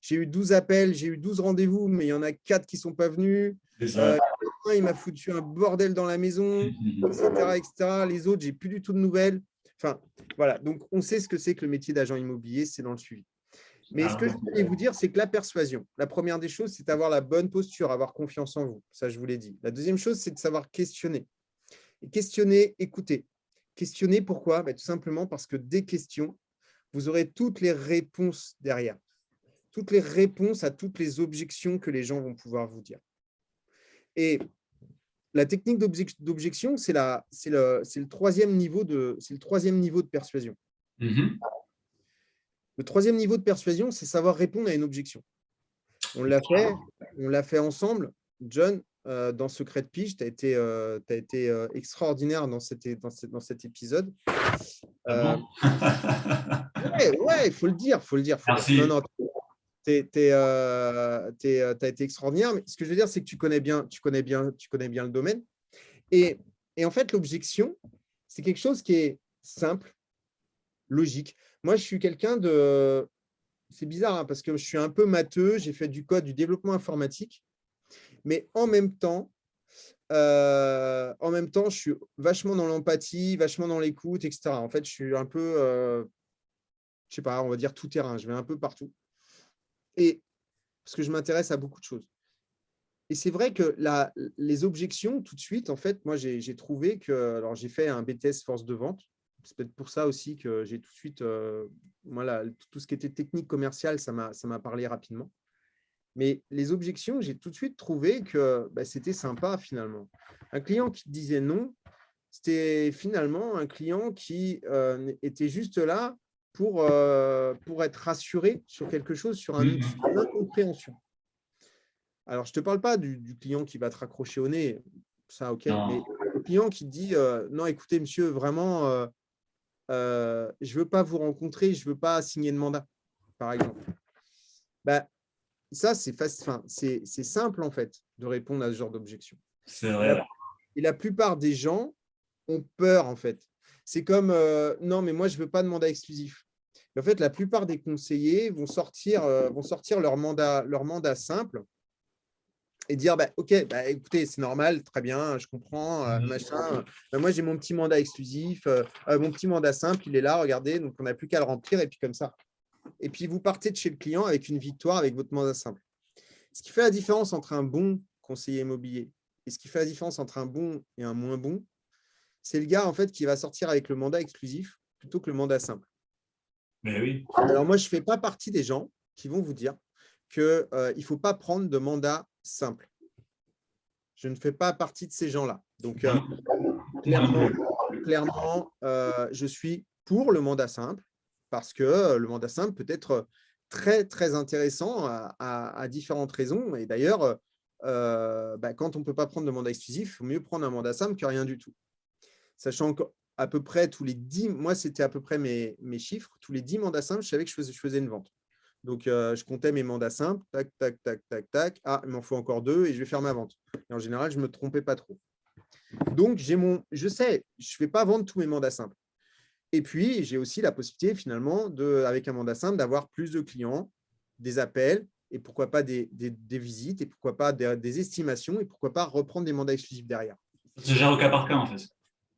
j'ai eu 12 appels, j'ai eu 12 rendez-vous, mais il y en a 4 qui ne sont pas venus. Il m'a foutu un bordel dans la maison, etc., etc. Les autres, je n'ai plus du tout de nouvelles. Enfin, voilà. Donc, on sait ce que c'est que le métier d'agent immobilier, c'est dans le suivi. Mais ce que je voulais vous dire, c'est que la persuasion, la première des choses, c'est d'avoir la bonne posture, avoir confiance en vous. Ça, je vous l'ai dit. La deuxième chose, c'est de savoir questionner. Et questionner, écouter. Questionner, pourquoi? Tout simplement parce que des questions, vous aurez toutes les réponses derrière. Toutes les réponses à toutes les objections que les gens vont pouvoir vous dire. Et la technique d'objection, c'est le troisième niveau de persuasion. Le troisième niveau de persuasion, c'est savoir répondre à une objection. On l'a fait ensemble. John, dans Secret de Pige, tu as été extraordinaire dans cet épisode. Ouais, il faut le dire. Merci. Non, tu as été extraordinaire. Mais ce que je veux dire, c'est que tu connais bien le domaine. Et en fait, l'objection, c'est quelque chose qui est simple, logique. Moi, je suis quelqu'un de… C'est bizarre hein, parce que je suis un peu matheux, j'ai fait du code, du développement informatique, mais en même temps, je suis vachement dans l'empathie, vachement dans l'écoute, etc. En fait, je suis un peu, je sais pas, on va dire tout terrain, je vais un peu partout. Et parce que je m'intéresse à beaucoup de choses. Et c'est vrai que les objections, tout de suite, en fait, moi, j'ai trouvé que… Alors, j'ai fait un BTS force de vente. C'est peut-être pour ça aussi que j'ai tout de suite… tout ce qui était technique commerciale, ça m'a parlé rapidement. Mais les objections, j'ai tout de suite trouvé que c'était sympa, finalement. Un client qui te disait non, c'était finalement un client qui était juste là pour être rassuré sur quelque chose, sur une incompréhension. Alors, je ne te parle pas du client qui va te raccrocher au nez, ça, ok, mais le client qui te dit non, écoutez, monsieur, vraiment, je ne veux pas vous rencontrer, je ne veux pas signer de mandat, par exemple. Ça, c'est simple, en fait, de répondre à ce genre d'objection. C'est vrai. Et la plupart des gens ont peur, en fait. C'est comme non, mais moi, je ne veux pas de mandat exclusif. En fait, la plupart des conseillers vont sortir leur mandat simple et dire OK, écoutez, c'est normal, très bien, je comprends, machin. Moi, j'ai mon petit mandat exclusif, mon petit mandat simple, il est là, regardez, donc on n'a plus qu'à le remplir, et puis comme ça. Et puis, vous partez de chez le client avec une victoire avec votre mandat simple. Ce qui fait la différence entre un bon conseiller immobilier et ce qui fait la différence entre un bon et un moins bon, c'est le gars en fait qui va sortir avec le mandat exclusif plutôt que le mandat simple. Mais oui. Alors moi, je ne fais pas partie des gens qui vont vous dire qu'il ne faut pas prendre de mandat simple. Je ne fais pas partie de ces gens-là. Donc, clairement, je suis pour le mandat simple parce que le mandat simple peut être très, très intéressant à différentes raisons. Et d'ailleurs, quand on ne peut pas prendre de mandat exclusif, il faut mieux prendre un mandat simple que rien du tout. Sachant qu'à peu près tous les 10, moi, c'était à peu près mes chiffres, tous les 10 mandats simples, je savais que je faisais une vente. Donc, je comptais mes mandats simples, tac, tac, tac, tac, tac. Ah, il m'en faut encore 2 et je vais faire ma vente. Et en général, je ne me trompais pas trop. Donc, je sais, je ne vais pas vendre tous mes mandats simples. Et puis, j'ai aussi la possibilité, finalement, avec un mandat simple, d'avoir plus de clients, des appels, et pourquoi pas des visites, et pourquoi pas des estimations, et pourquoi pas reprendre des mandats exclusifs derrière. Ça se gère au cas par cas, en fait.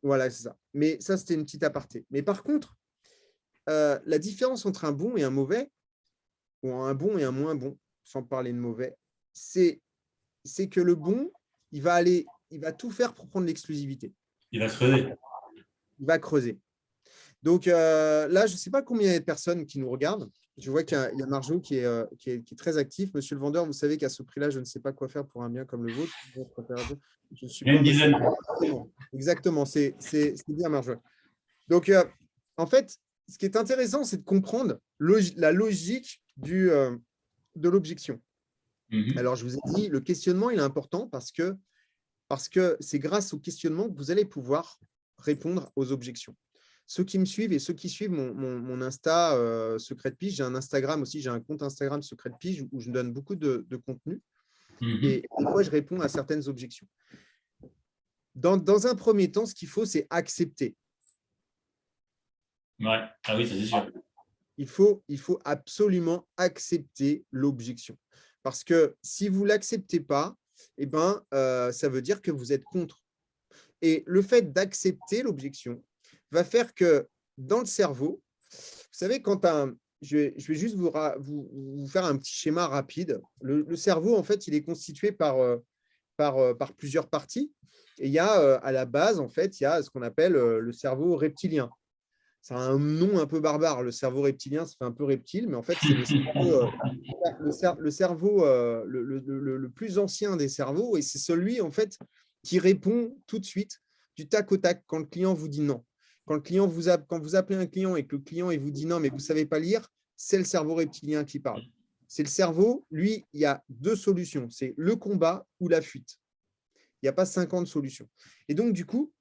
Voilà, c'est ça. Mais ça, c'était une petite aparté. Mais par contre, la différence entre un bon et un mauvais, ou un bon et un moins bon, sans parler de mauvais, c'est que le bon, il va tout faire pour prendre l'exclusivité. Il va creuser. Il va creuser. Donc là, je ne sais pas combien il y a de personnes qui nous regardent. Je vois qu'il y a Marjo qui est très actif. Monsieur le vendeur, vous savez qu'à ce prix-là, je ne sais pas quoi faire pour un bien comme le vôtre. Je suis une dizaine. Exactement, c'est bien Marjo. Donc, en fait, ce qui est intéressant, c'est de comprendre la logique de l'objection. Alors, je vous ai dit, le questionnement, il est important parce que c'est grâce au questionnement que vous allez pouvoir répondre aux objections. Ceux qui me suivent et ceux qui suivent mon Insta Secret de Pige, j'ai un Instagram aussi, j'ai un compte Instagram Secret de Pige où je donne beaucoup de contenu et des fois, je réponds à certaines objections. Dans un premier temps, ce qu'il faut, c'est accepter. Ouais. Ah oui, ça c'est sûr. Il faut absolument accepter l'objection. Parce que si vous ne l'acceptez pas, eh ben, ça veut dire que vous êtes contre. Et le fait d'accepter l'objection va faire que dans le cerveau, vous savez, je vais juste vous faire un petit schéma rapide. Le cerveau, en fait, il est constitué par plusieurs parties. Et il y a à la base, en fait, il y a ce qu'on appelle le cerveau reptilien. C'est un nom un peu barbare, le cerveau reptilien, ça fait un peu reptile, mais en fait, c'est le cerveau le plus ancien des cerveaux, et c'est celui, en fait, qui répond tout de suite du tac au tac quand le client vous dit non. Quand vous appelez un client et que le client il vous dit non, mais vous ne savez pas lire, c'est le cerveau reptilien qui parle. C'est le cerveau, lui, il y a 2 solutions, c'est le combat ou la fuite. Il n'y a pas 50 solutions. Et donc, du coup,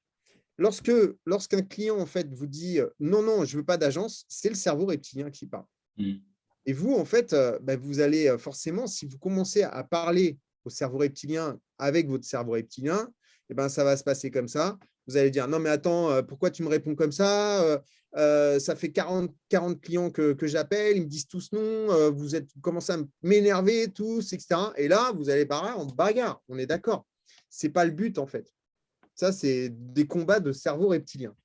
lorsqu'un client en fait vous dit non, non, je ne veux pas d'agence, c'est le cerveau reptilien qui parle. Et vous, en fait, vous allez forcément, si vous commencez à parler au cerveau reptilien avec votre cerveau reptilien, ça va se passer comme ça. Vous allez dire non, mais attends, pourquoi tu me réponds comme ça ça fait 40 clients que j'appelle, ils me disent tous non, vous commencez à m'énerver tous, etc. Et là, vous allez parler en bagarre, on est d'accord. Ce n'est pas le but, en fait. Ça, c'est des combats de cerveau reptilien.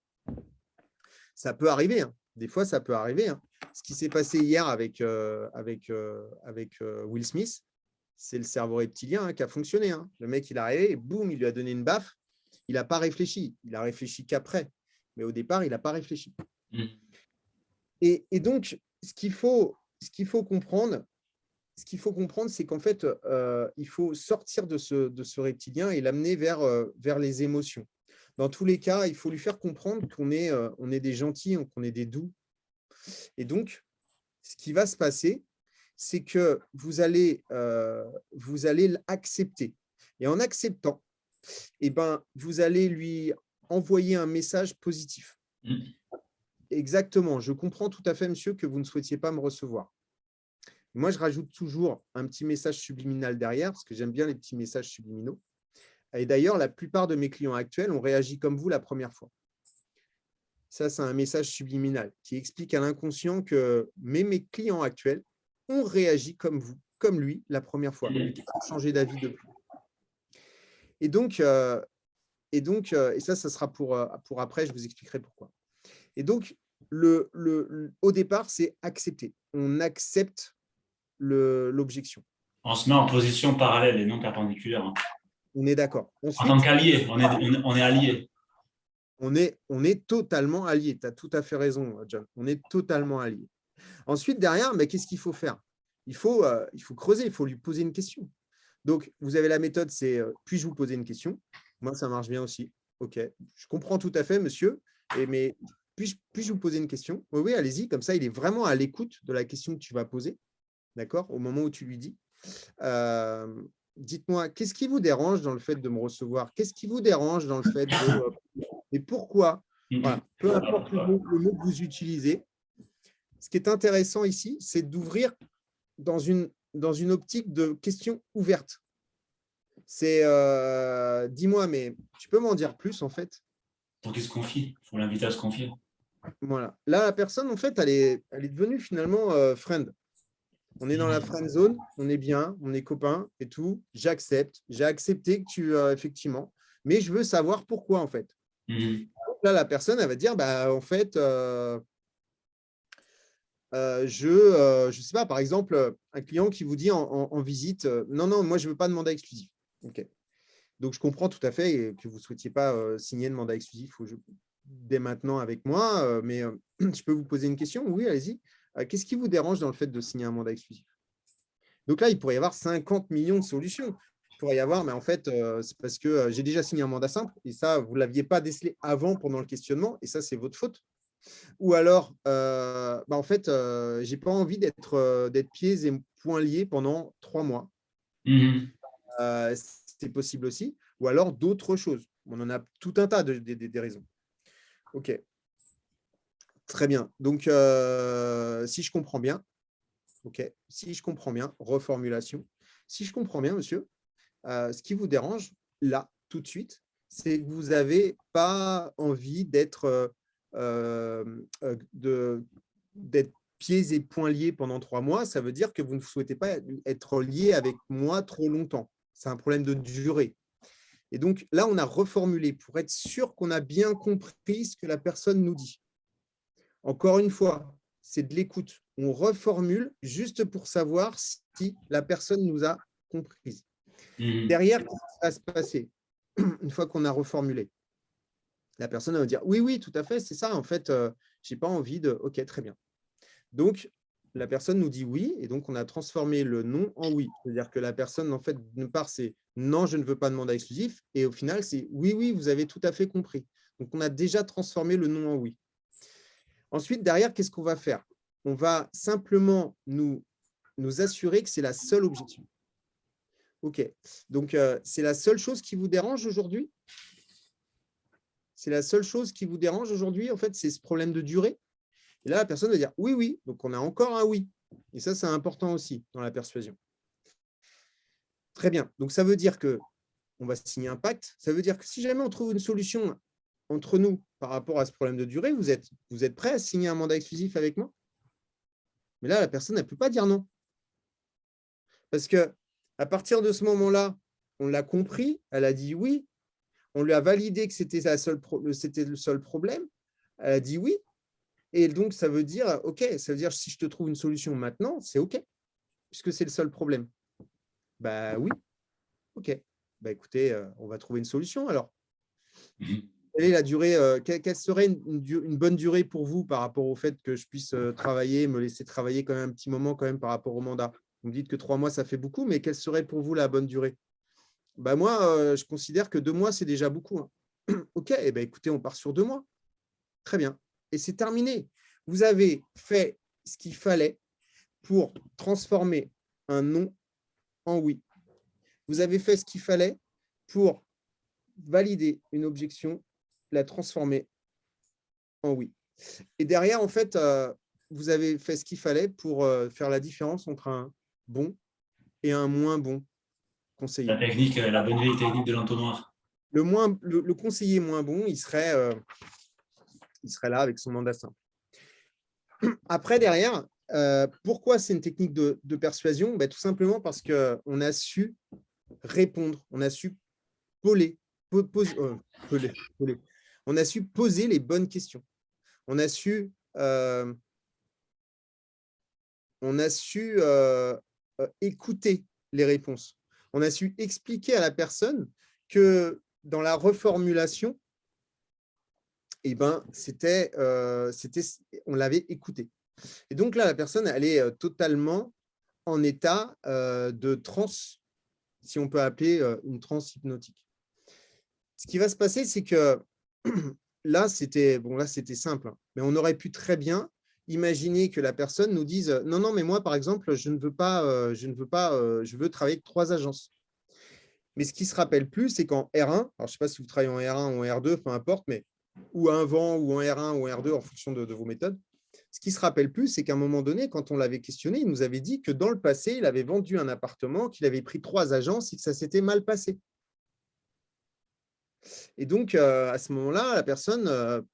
Ça peut arriver. Hein. Des fois, ça peut arriver. Hein. Ce qui s'est passé hier avec Will Smith, c'est le cerveau reptilien qui a fonctionné. Hein. Le mec, il est arrivé et boum, il lui a donné une baffe. Il n'a pas réfléchi. Il a réfléchi qu'après. Mais au départ, il n'a pas réfléchi. Et donc, ce qu'il faut comprendre, c'est qu'en fait, il faut sortir de ce reptilien et l'amener vers les émotions. Dans tous les cas, il faut lui faire comprendre qu'on est des gentils, qu'on est des doux. Et donc, ce qui va se passer, c'est que vous allez l'accepter. Et en acceptant, vous allez lui envoyer un message positif. Exactement. Je comprends tout à fait, monsieur, que vous ne souhaitiez pas me recevoir. Moi, je rajoute toujours un petit message subliminal derrière, parce que j'aime bien les petits messages subliminaux. Et d'ailleurs, la plupart de mes clients actuels ont réagi comme vous la première fois. Ça, c'est un message subliminal qui explique à l'inconscient que mes clients actuels ont réagi comme vous, comme lui, la première fois, et qui ont changé d'avis depuis. Et donc, et ça sera pour après, je vous expliquerai pourquoi. Et donc, au départ, c'est accepter. On accepte l'objection. On se met en position parallèle et non perpendiculaire. Hein. On est d'accord. En tant qu'allié, on est allié. On est totalement allié. Tu as tout à fait raison, John. On est totalement allié. Ensuite, derrière, mais qu'est-ce qu'il faut faire? Il faut creuser, il faut lui poser une question. Donc, vous avez la méthode, c'est puis-je vous poser une question? Moi, ça marche bien aussi. OK, je comprends tout à fait, monsieur. Mais puis-je vous poser une question? Oui, oui, allez-y. Comme ça, il est vraiment à l'écoute de la question que tu vas poser. D'accord? Au moment où tu lui dis. Dites-moi, qu'est-ce qui vous dérange dans le fait de me recevoir? Qu'est-ce qui vous dérange dans le fait de… Et pourquoi? Voilà. Peu importe le mot que vous utilisez. Ce qui est intéressant ici, c'est d'ouvrir dans une optique de questions ouvertes. C'est dis-moi, mais tu peux m'en dire plus en fait? Pour qu'il se confie, il faut l'inviter à se confier. Voilà. Là, la personne, en fait, elle est devenue finalement friend. On est dans la friend zone, on est bien, on est copains et tout. J'accepte. J'ai accepté que tu, effectivement, mais je veux savoir pourquoi en fait. Donc là, la personne, elle va dire, bah, en fait, je sais pas, par exemple, un client qui vous dit en visite, non, non, moi, je ne veux pas de mandat exclusif. OK. Donc, je comprends tout à fait que vous ne souhaitiez pas signer de mandat exclusif dès maintenant avec moi, mais je peux vous poser une question? Oui, allez-y. Qu'est-ce qui vous dérange dans le fait de signer un mandat exclusif? Donc là, il pourrait y avoir 50 millions de solutions. Il pourrait y avoir, mais en fait, c'est parce que j'ai déjà signé un mandat simple et ça, vous ne l'aviez pas décelé avant pendant le questionnement et ça, c'est votre faute. Ou alors, en fait, je n'ai pas envie d'être pieds et poings liés pendant 3 mois. C'est possible aussi. Ou alors d'autres choses. On en a tout un tas des raisons. OK. Très bien. Donc, si je comprends bien, reformulation. Si je comprends bien, monsieur, ce qui vous dérange, là, tout de suite, c'est que vous n'avez pas envie d'être pieds et poings liés pendant 3 mois. Ça veut dire que vous ne souhaitez pas être lié avec moi trop longtemps. C'est un problème de durée. Et donc, là, on a reformulé pour être sûr qu'on a bien compris ce que la personne nous dit. Encore une fois, c'est de l'écoute. On reformule juste pour savoir si la personne nous a compris. Derrière, qu'est-ce qui va se passer une fois qu'on a reformulé? La personne va dire oui, oui, tout à fait, c'est ça. En fait, je n'ai pas envie de… OK, très bien. Donc, la personne nous dit oui, et donc on a transformé le non en oui. C'est-à-dire que la personne, en fait, d'une part, c'est non, je ne veux pas de mandat exclusif, et au final, c'est oui, oui, vous avez tout à fait compris. Donc, on a déjà transformé le non en oui. Ensuite, derrière, qu'est-ce qu'on va faire? On va simplement nous assurer que c'est la seule objection. OK. Donc, c'est la seule chose qui vous dérange aujourd'hui? C'est la seule chose qui vous dérange aujourd'hui, en fait, c'est ce problème de durée? Et là, la personne va dire oui, oui. Donc, on a encore un oui. Et ça, c'est important aussi dans la persuasion. Très bien. Donc, ça veut dire qu'on va signer un pacte. Ça veut dire que si jamais on trouve une solution entre nous par rapport à ce problème de durée, vous êtes prêt à signer un mandat exclusif avec moi? Mais là, la personne, elle ne peut pas dire non. Parce qu'à partir de ce moment-là, on l'a compris, elle a dit oui. On lui a validé que c'était le seul problème. Elle a dit oui. Et donc, ça veut dire, OK, ça veut dire si je te trouve une solution maintenant, c'est OK, puisque c'est le seul problème. Bah oui, OK. Bah écoutez, on va trouver une solution alors. Quelle est la durée, quelle serait une bonne durée pour vous par rapport au fait que je puisse travailler, me laisser travailler quand même un petit moment quand même par rapport au mandat? Vous me dites que 3 mois, ça fait beaucoup, mais quelle serait pour vous la bonne durée? Bah moi, je considère que 2 mois, c'est déjà beaucoup. Hein. OK, eh ben, écoutez, on part sur 2 mois. Très bien. Et c'est terminé. Vous avez fait ce qu'il fallait pour transformer un non en oui. Vous avez fait ce qu'il fallait pour valider une objection, la transformer en oui. Et derrière, en fait, vous avez fait ce qu'il fallait pour faire la différence entre un bon et un moins bon conseiller. La technique, la bonne vieille technique de l'entonnoir. Le conseiller moins bon, il serait là avec son mandat simple. Après, derrière, pourquoi c'est une technique de persuasion? Tout simplement parce qu'on a su répondre, on a su On a su poser les bonnes questions. On a su écouter les réponses. On a su expliquer à la personne que dans la reformulation, on l'avait écouté. Et donc là, la personne, elle est totalement en état de transe, si on peut appeler une transe hypnotique. Ce qui va se passer, c'est que là, c'était simple, hein, mais on aurait pu très bien imaginer que la personne nous dise « Non, non, mais moi, par exemple, je veux travailler avec 3 agences. » Mais ce qui ne se rappelle plus, c'est qu'en R1, alors je ne sais pas si vous travaillez en R1 ou en R2, peu importe, mais ou avant, ou en R1 ou en R2, en fonction de vos méthodes, ce qui ne se rappelle plus, c'est qu'à un moment donné, quand on l'avait questionné, il nous avait dit que dans le passé, il avait vendu un appartement, qu'il avait pris 3 agences et que ça s'était mal passé. Et donc, à ce moment-là, la personne,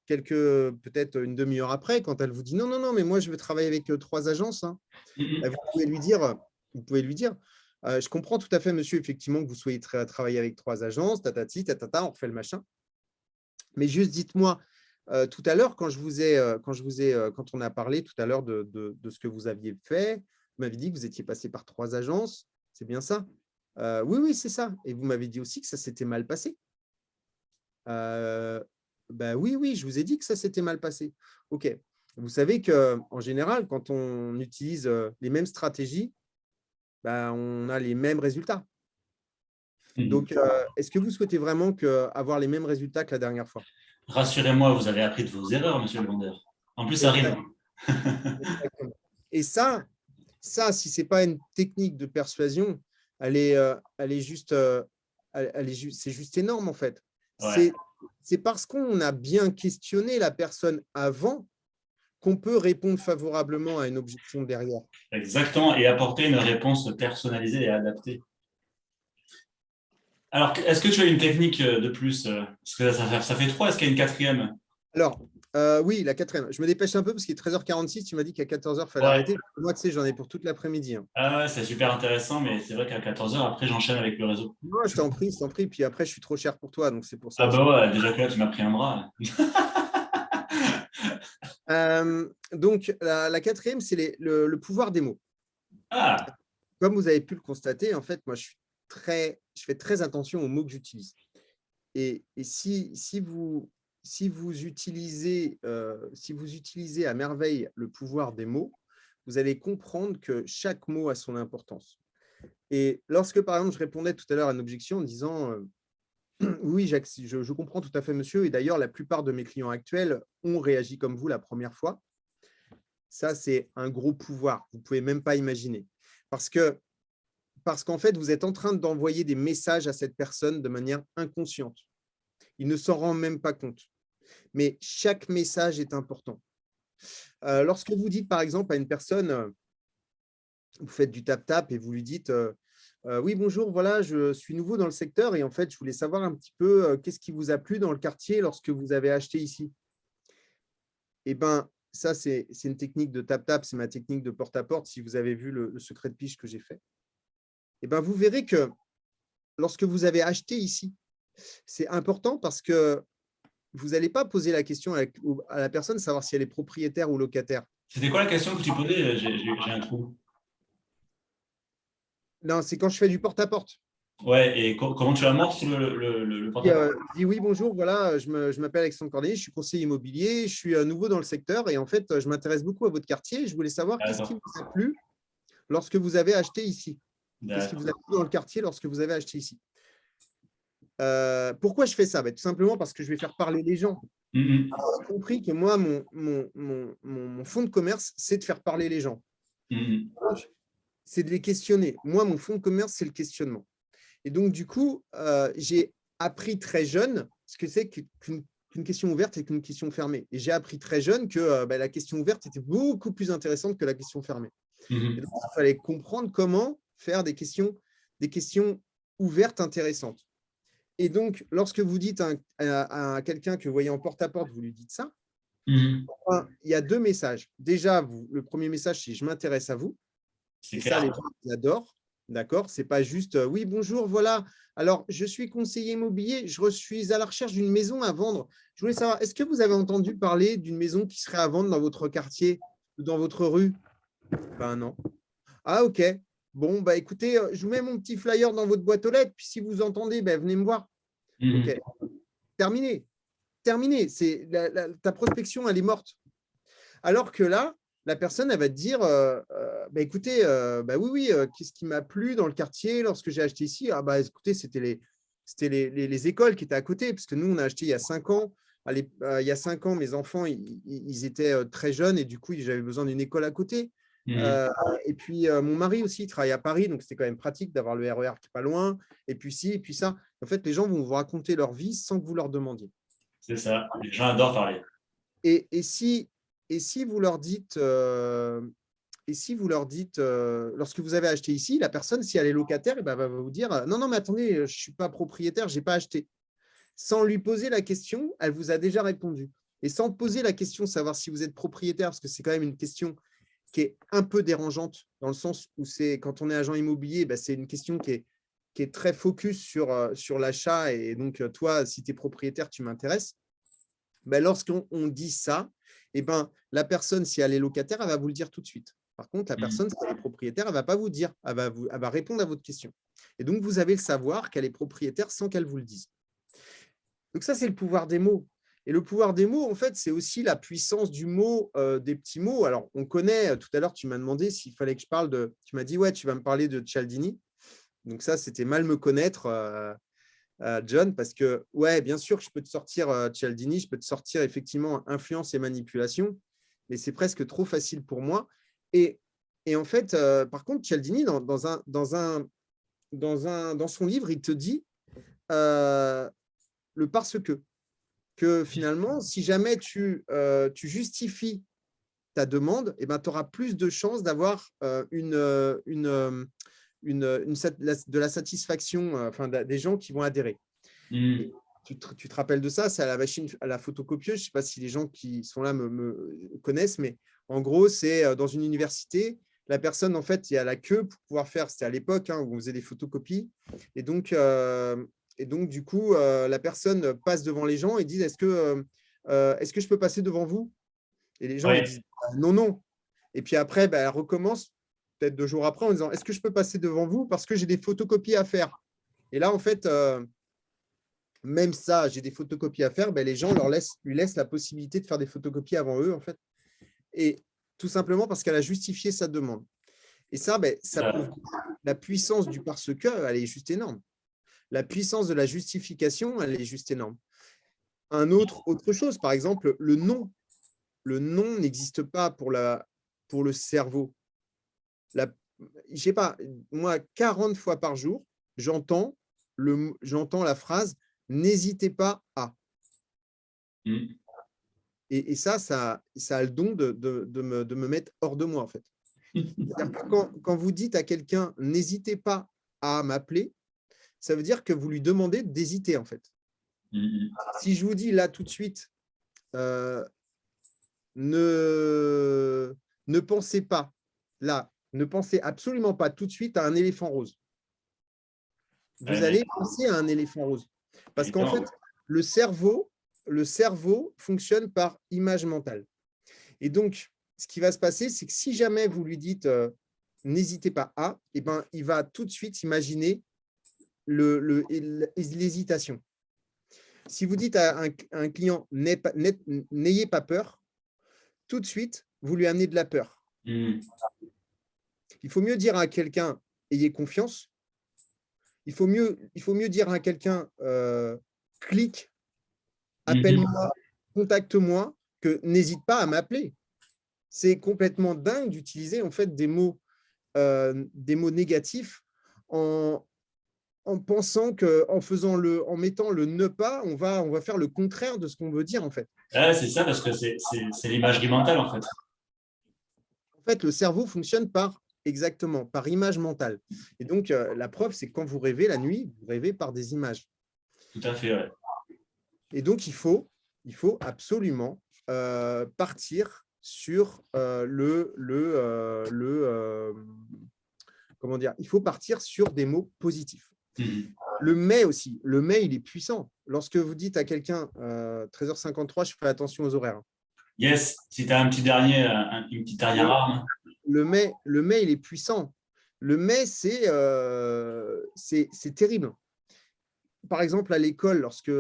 peut-être une demi-heure après, quand elle vous dit « Non, non, non, mais moi, je veux travailler avec 3 agences hein, », vous pouvez lui dire je comprends tout à fait, monsieur, effectivement, que vous soyez travailler avec 3 agences, tatati, tatata, on refait le machin. Mais juste dites-moi, tout à l'heure, quand on a parlé tout à l'heure de ce que vous aviez fait, vous m'avez dit que vous étiez passé par 3 agences, c'est bien ça? Oui, oui, c'est ça. Et vous m'avez dit aussi que ça s'était mal passé. Oui, oui, je vous ai dit que ça s'était mal passé. OK. Vous savez qu'en général, quand on utilise les mêmes stratégies, on a les mêmes résultats. Donc, est-ce que vous souhaitez vraiment avoir les mêmes résultats que la dernière fois? Rassurez-moi, vous avez appris de vos erreurs, monsieur le vendeur. En plus, ça arrive. Et ça, si ce n'est pas une technique de persuasion, c'est juste énorme, en fait. Ouais. C'est parce qu'on a bien questionné la personne avant qu'on peut répondre favorablement à une objection derrière. Exactement, et apporter une réponse personnalisée et adaptée. Alors, est-ce que tu as une technique de plus? Parce que ça fait 3, est-ce qu'il y a une 4e? Alors, oui, la 4e. Je me dépêche un peu parce qu'il est 13h46, tu m'as dit qu'à 14h, il fallait arrêter. Moi, tu sais, j'en ai pour toute l'après-midi. Hein. Ah ouais, c'est super intéressant, mais c'est vrai qu'à 14h, après, j'enchaîne avec le réseau. Non, je t'en prie, puis après, je suis trop cher pour toi, donc c'est pour ça. Ah bah ouais, déjà que là, tu m'as pris un bras. Donc, la 4e, c'est le pouvoir des mots. Ah. Comme vous avez pu le constater, en fait, moi, je fais très attention aux mots que j'utilise. Et si vous utilisez à merveille le pouvoir des mots, vous allez comprendre que chaque mot a son importance. Et lorsque, par exemple, je répondais tout à l'heure à une objection en disant oui, je comprends tout à fait, monsieur, et d'ailleurs, la plupart de mes clients actuels ont réagi comme vous la première fois. Ça, c'est un gros pouvoir. Vous ne pouvez même pas imaginer. Parce qu'en fait, vous êtes en train d'envoyer des messages à cette personne de manière inconsciente. Il ne s'en rend même pas compte. Mais chaque message est important. Lorsque vous dites, par exemple, à une personne, vous faites du tap-tap et vous lui dites oui, bonjour, voilà, je suis nouveau dans le secteur et en fait, je voulais savoir un petit peu qu'est-ce qui vous a plu dans le quartier lorsque vous avez acheté ici. Eh bien, ça, c'est une technique de tap-tap, c'est ma technique de porte-à-porte, si vous avez vu le secret de pitch que j'ai fait. Eh bien, vous verrez que lorsque vous avez acheté ici, c'est important parce que vous n'allez pas poser la question à la personne, savoir si elle est propriétaire ou locataire. C'était quoi la question que tu posais? J'ai un trou. Non, c'est quand je fais du porte-à-porte. Ouais, et comment tu amorces le porte-à-porte? Je dis oui, bonjour, voilà, je m'appelle Alexandre Cordier, je suis conseiller immobilier, je suis nouveau dans le secteur et en fait, je m'intéresse beaucoup à votre quartier. Je voulais savoir qu'est-ce qui vous a plu lorsque vous avez acheté ici. Qu'est-ce qui vous a plu dans le quartier lorsque vous avez acheté ici? Pourquoi je fais ça? Tout simplement parce que je vais faire parler les gens. J'ai compris que moi, mon fonds de commerce, c'est de faire parler les gens. C'est de les questionner. Moi, mon fonds de commerce, c'est le questionnement. Et donc, du coup, j'ai appris très jeune ce que c'est qu'une question ouverte et qu'une question fermée. Et j'ai appris très jeune que la question ouverte était beaucoup plus intéressante que la question fermée. Et donc, il fallait comprendre comment faire des questions ouvertes intéressantes. Et donc, lorsque vous dites à quelqu'un que vous voyez en porte-à-porte, vous lui dites ça, il y a 2 messages. Déjà, le premier message, c'est « je m'intéresse à vous ». Et ça, les gens adorent. D'accord? Ce n'est pas juste « Oui, bonjour, voilà. Alors, je suis conseiller immobilier. Je suis à la recherche d'une maison à vendre. Je voulais savoir, est-ce que vous avez entendu parler d'une maison qui serait à vendre dans votre quartier ou dans votre rue ?» Ben non. Ah, ok. Bon, bah écoutez, je vous mets mon petit flyer dans votre boîte aux lettres. Puis si vous entendez, ben, venez me voir. Ok. Terminé. Terminé. Ta prospection, elle est morte. Alors que là, la personne, elle va te dire bah, écoutez, bah, oui, qu'est-ce qui m'a plu dans le quartier lorsque j'ai acheté ici? Ah, bah, écoutez, c'était les écoles qui étaient à côté, parce que nous, on a acheté il y a 5 ans. Il y a 5 ans, mes enfants, ils étaient très jeunes et du coup, j'avais besoin d'une école à côté. Et puis, mon mari aussi, il travaille à Paris, donc c'était quand même pratique d'avoir le RER qui n'est pas loin. Et puis, ci, et puis ça. En fait, les gens vont vous raconter leur vie sans que vous leur demandiez. C'est ça. Les gens adorent parler. Et si vous leur dites, lorsque vous avez acheté ici, la personne, si elle est locataire, eh ben, va vous dire non, non, mais attendez, je ne suis pas propriétaire, je n'ai pas acheté. Sans lui poser la question, elle vous a déjà répondu. Et sans poser la question, savoir si vous êtes propriétaire, parce que c'est quand même une question qui est un peu dérangeante, dans le sens où c'est quand on est agent immobilier, ben, c'est une question qui est très focus sur l'achat. Et donc, toi, si tu es propriétaire, tu m'intéresses. Ben, lorsqu'on dit ça, eh ben, la personne, si elle est locataire, elle va vous le dire tout de suite. Par contre, la personne, si elle est propriétaire, elle ne va pas vous dire, elle va répondre à votre question. Et donc, vous avez le savoir qu'elle est propriétaire sans qu'elle vous le dise. Donc ça, c'est le pouvoir des mots. Et le pouvoir des mots, en fait, c'est aussi la puissance du mot, des petits mots. Alors, on connaît, tout à l'heure, tu m'as demandé s'il fallait que je parle de… Tu m'as dit, ouais, tu vas me parler de Cialdini. Donc ça, c'était mal me connaître, John, parce que, ouais, bien sûr, je peux te sortir Cialdini, je peux te sortir effectivement influence et manipulation, mais c'est presque trop facile pour moi. Et en fait, par contre, Cialdini, dans son livre, il te dit le parce que finalement, si jamais tu justifies ta demande, eh ben, tu auras plus de chances d'avoir de la satisfaction, enfin, des gens qui vont adhérer. Tu te rappelles de ça, c'est à la machine, à la photocopieuse. Je ne sais pas si les gens qui sont là me connaissent, mais en gros, c'est dans une université. La personne, en fait, il y a la queue pour pouvoir faire, c'était à l'époque où on faisait des photocopies. Et donc, du coup, la personne passe devant les gens et dit est-ce que je peux passer devant vous? Et les gens ils disent non, non. Et puis après, elle recommence peut-être 2 jours après en disant est-ce que je peux passer devant vous parce que j'ai des photocopies à faire? Et là, en fait, même ça, j'ai des photocopies à faire, les gens lui laissent la possibilité de faire des photocopies avant eux, en fait. Et tout simplement parce qu'elle a justifié sa demande. Et ça, ça prouve la puissance du parce que, elle est juste énorme. La puissance de la justification, elle est juste énorme. Autre chose, par exemple, le non. Le non n'existe pas pour le cerveau. Je ne sais pas, moi, 40 fois par jour, j'entends la phrase « n'hésitez pas à ». Et ça a le don de me mettre hors de moi, en fait. Quand vous dites à quelqu'un « n'hésitez pas à m'appeler », ça veut dire que vous lui demandez d'hésiter, en fait. Si je vous dis là tout de suite, ne pensez pas, là, ne pensez absolument pas tout de suite à un éléphant rose. Vous allez penser à un éléphant rose. Parce qu'en fait, le cerveau fonctionne par image mentale. Et donc, ce qui va se passer, c'est que si jamais vous lui dites n'hésitez pas à, eh ben, il va tout de suite imaginer l'hésitation. Si vous dites à un client n'ayez pas peur, tout de suite, vous lui amenez de la peur. Il faut mieux dire à quelqu'un ayez confiance. Il faut mieux dire à quelqu'un clique, appelle-moi, contacte-moi, que n'hésite pas à m'appeler. C'est complètement dingue d'utiliser en fait des mots négatifs en pensant en mettant le ne pas, on va faire le contraire de ce qu'on veut dire en fait. C'est ça, parce que c'est l'imagerie mentale en fait. En fait, le cerveau fonctionne par image mentale. Et donc, la preuve, c'est que quand vous rêvez la nuit, vous rêvez par des images. Tout à fait, ouais. Et donc, il faut absolument partir sur comment dire, il faut partir sur des mots positifs. Le mais aussi, le mais, il est puissant. Lorsque vous dites à quelqu'un 13h53, je fais attention aux horaires. Yes, si tu as un petit dernier, une petite dernière arme. Le mais, il est puissant. Le mais, c'est terrible. Par exemple, à l'école, lorsque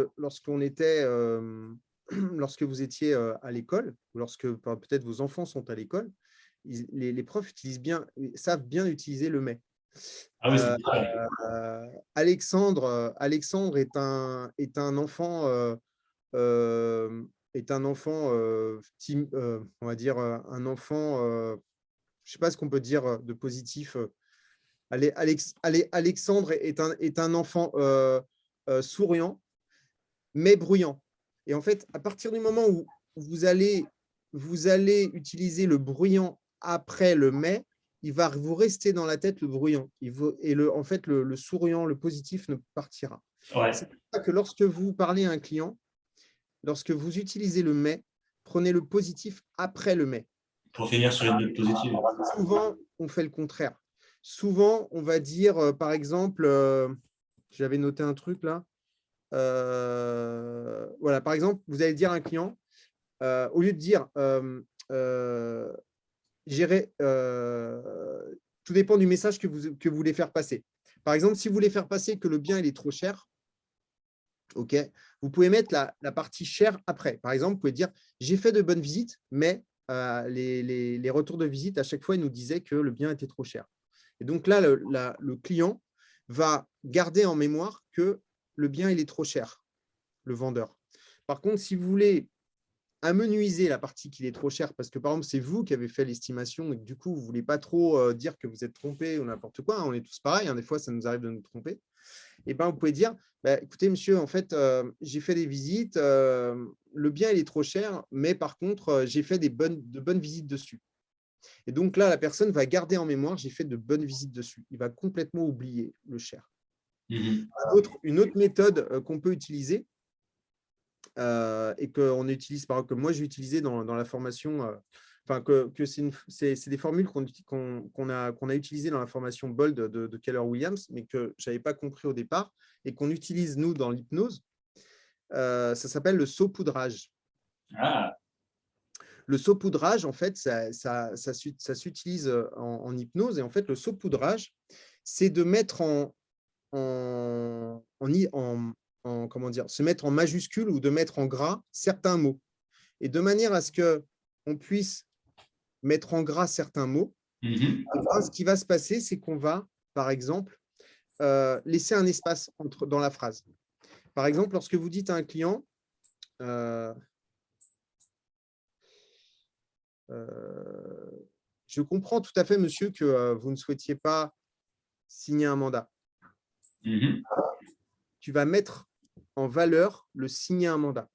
vous étiez à l'école, ou lorsque peut-être vos enfants sont à l'école, les profs savent bien utiliser le mais. Ah oui, Alexandre est un enfant on va dire un enfant, je ne sais pas ce qu'on peut dire de positif. Alexandre est un enfant souriant, mais bruyant. Et en fait, à partir du moment où vous allez utiliser le bruyant après le mais, il va vous rester dans la tête le bruyant. En fait, le souriant, le positif ne partira. Ouais. C'est pour ça que lorsque vous parlez à un client, lorsque vous utilisez le mais, prenez le positif après le mais. Pour finir sur une note positive. Souvent, on fait le contraire. Souvent, on va dire, par exemple, j'avais noté un truc là. Voilà, par exemple, vous allez dire à un client, au lieu de dire gérer, tout dépend du message que vous voulez faire passer. Par exemple, si vous voulez faire passer que le bien il est trop cher, ok, vous pouvez mettre la partie cher après. Par exemple, vous pouvez dire j'ai fait de bonnes visites, mais les retours de visite, à chaque fois, ils nous disaient que le bien était trop cher. Et donc là, le client va garder en mémoire que le bien il est trop cher, le vendeur. Par contre, si vous voulez amenuiser la partie qu'il est trop cher, parce que par exemple, c'est vous qui avez fait l'estimation et que du coup, vous ne voulez pas trop dire que vous êtes trompé ou n'importe quoi, hein, on est tous pareils, hein, des fois, ça nous arrive de nous tromper. Et ben, vous pouvez dire, écoutez, monsieur, en fait, j'ai fait des visites, le bien, il est trop cher, mais par contre, j'ai fait de bonnes visites dessus. Et donc là, la personne va garder en mémoire, j'ai fait de bonnes visites dessus. Il va complètement oublier le cher. Une autre méthode qu'on peut utiliser, et qu'on utilise, par exemple, que moi, j'ai utilisé dans la formation, c'est des formules qu'on a utilisées dans la formation BOLD de Keller Williams, mais que je n'avais pas compris au départ, et qu'on utilise, nous, dans l'hypnose. Ça s'appelle le saupoudrage. Ah. Le saupoudrage, en fait, ça s'utilise en hypnose. Et en fait, le saupoudrage, c'est de mettre comment dire, se mettre en majuscule ou de mettre en gras certains mots. Et de manière à ce qu'on puisse mettre en gras certains mots, ce qui va se passer, c'est qu'on va, par exemple, laisser un espace dans la phrase. Par exemple, lorsque vous dites à un client, je comprends tout à fait, monsieur, que vous ne souhaitiez pas signer un mandat. Tu vas mettre en valeur le signer un mandat.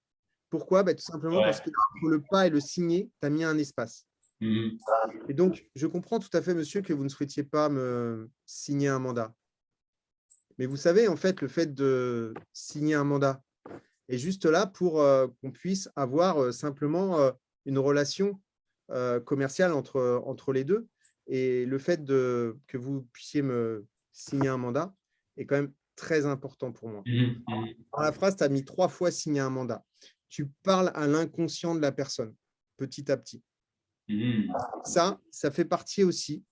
Pourquoi ? Tout simplement parce que entre le pas et le signer, tu as mis un espace. Et donc, je comprends tout à fait, monsieur, que vous ne souhaitiez pas me signer un mandat. Mais vous savez, en fait, le fait de signer un mandat est juste là pour qu'on puisse avoir simplement une relation commerciale entre les deux. Et le fait que vous puissiez me signer un mandat est quand même très important pour moi. Dans la phrase, tu as mis 3 fois signer un mandat. Tu parles à l'inconscient de la personne, petit à petit. Ça fait partie aussi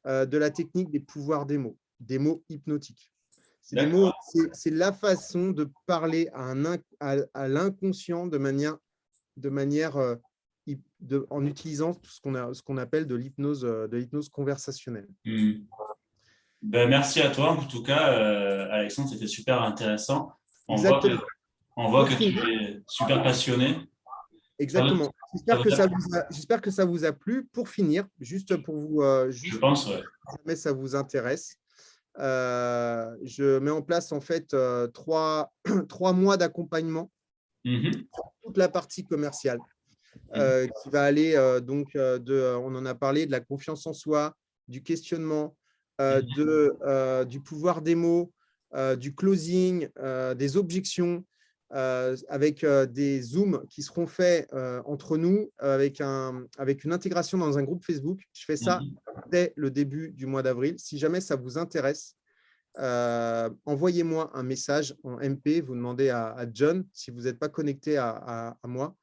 de la technique des pouvoirs des mots hypnotiques. C'est la façon de parler à l'inconscient en utilisant tout ce qu'on appelle de l'hypnose conversationnelle. Merci à toi, en tout cas, Alexandre, c'était super intéressant. On voit que tu es super passionné. Exactement. J'espère que ça vous a plu. Pour finir, juste pour vous, je pense, ouais. Si jamais ça vous intéresse, je mets en place en fait 3 mois d'accompagnement pour toute la partie commerciale qui va aller on en a parlé, de la confiance en soi, du questionnement, du pouvoir des mots, du closing, des objections, avec des Zooms qui seront faits entre nous avec une intégration dans un groupe Facebook. Je fais ça dès le début du mois d'avril. Si jamais ça vous intéresse, envoyez-moi un message en MP. Vous demandez à John, si vous n'êtes pas connecté à moi,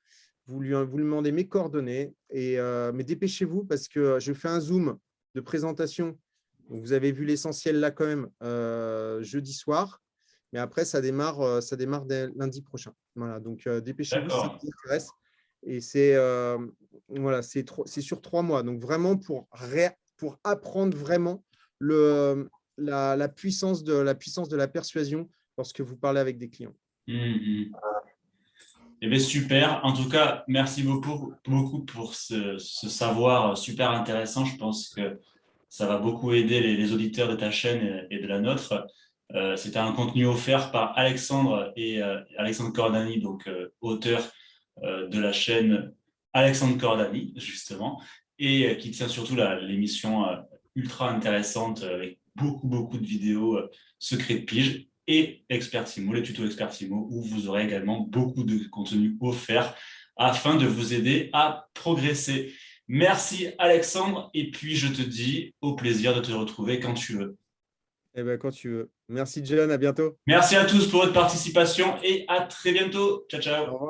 vous lui demandez mes coordonnées. Mais dépêchez-vous parce que je fais un Zoom de présentation. Donc, vous avez vu l'essentiel là quand même jeudi soir. Mais après, ça démarre dès lundi prochain. Voilà, donc dépêchez-vous si ça vous intéresse. Et c'est sur 3 mois. Donc vraiment pour apprendre vraiment la puissance de la persuasion lorsque vous parlez avec des clients. Eh bien, super. En tout cas, merci beaucoup pour ce savoir super intéressant. Je pense que ça va beaucoup aider les auditeurs de ta chaîne et de la nôtre. C'était un contenu offert par Alexandre et Alexandre Cordani, donc auteur de la chaîne Alexandre Cordani, justement, et qui tient surtout l'émission ultra intéressante avec beaucoup de vidéos secrets de pige et Expertimo, les tutos Expertimo, où vous aurez également beaucoup de contenu offert afin de vous aider à progresser. Merci Alexandre, et puis je te dis au plaisir de te retrouver quand tu veux. Eh bien, quand tu veux. Merci John, à bientôt. Merci à tous pour votre participation et à très bientôt. Ciao, ciao. Au revoir.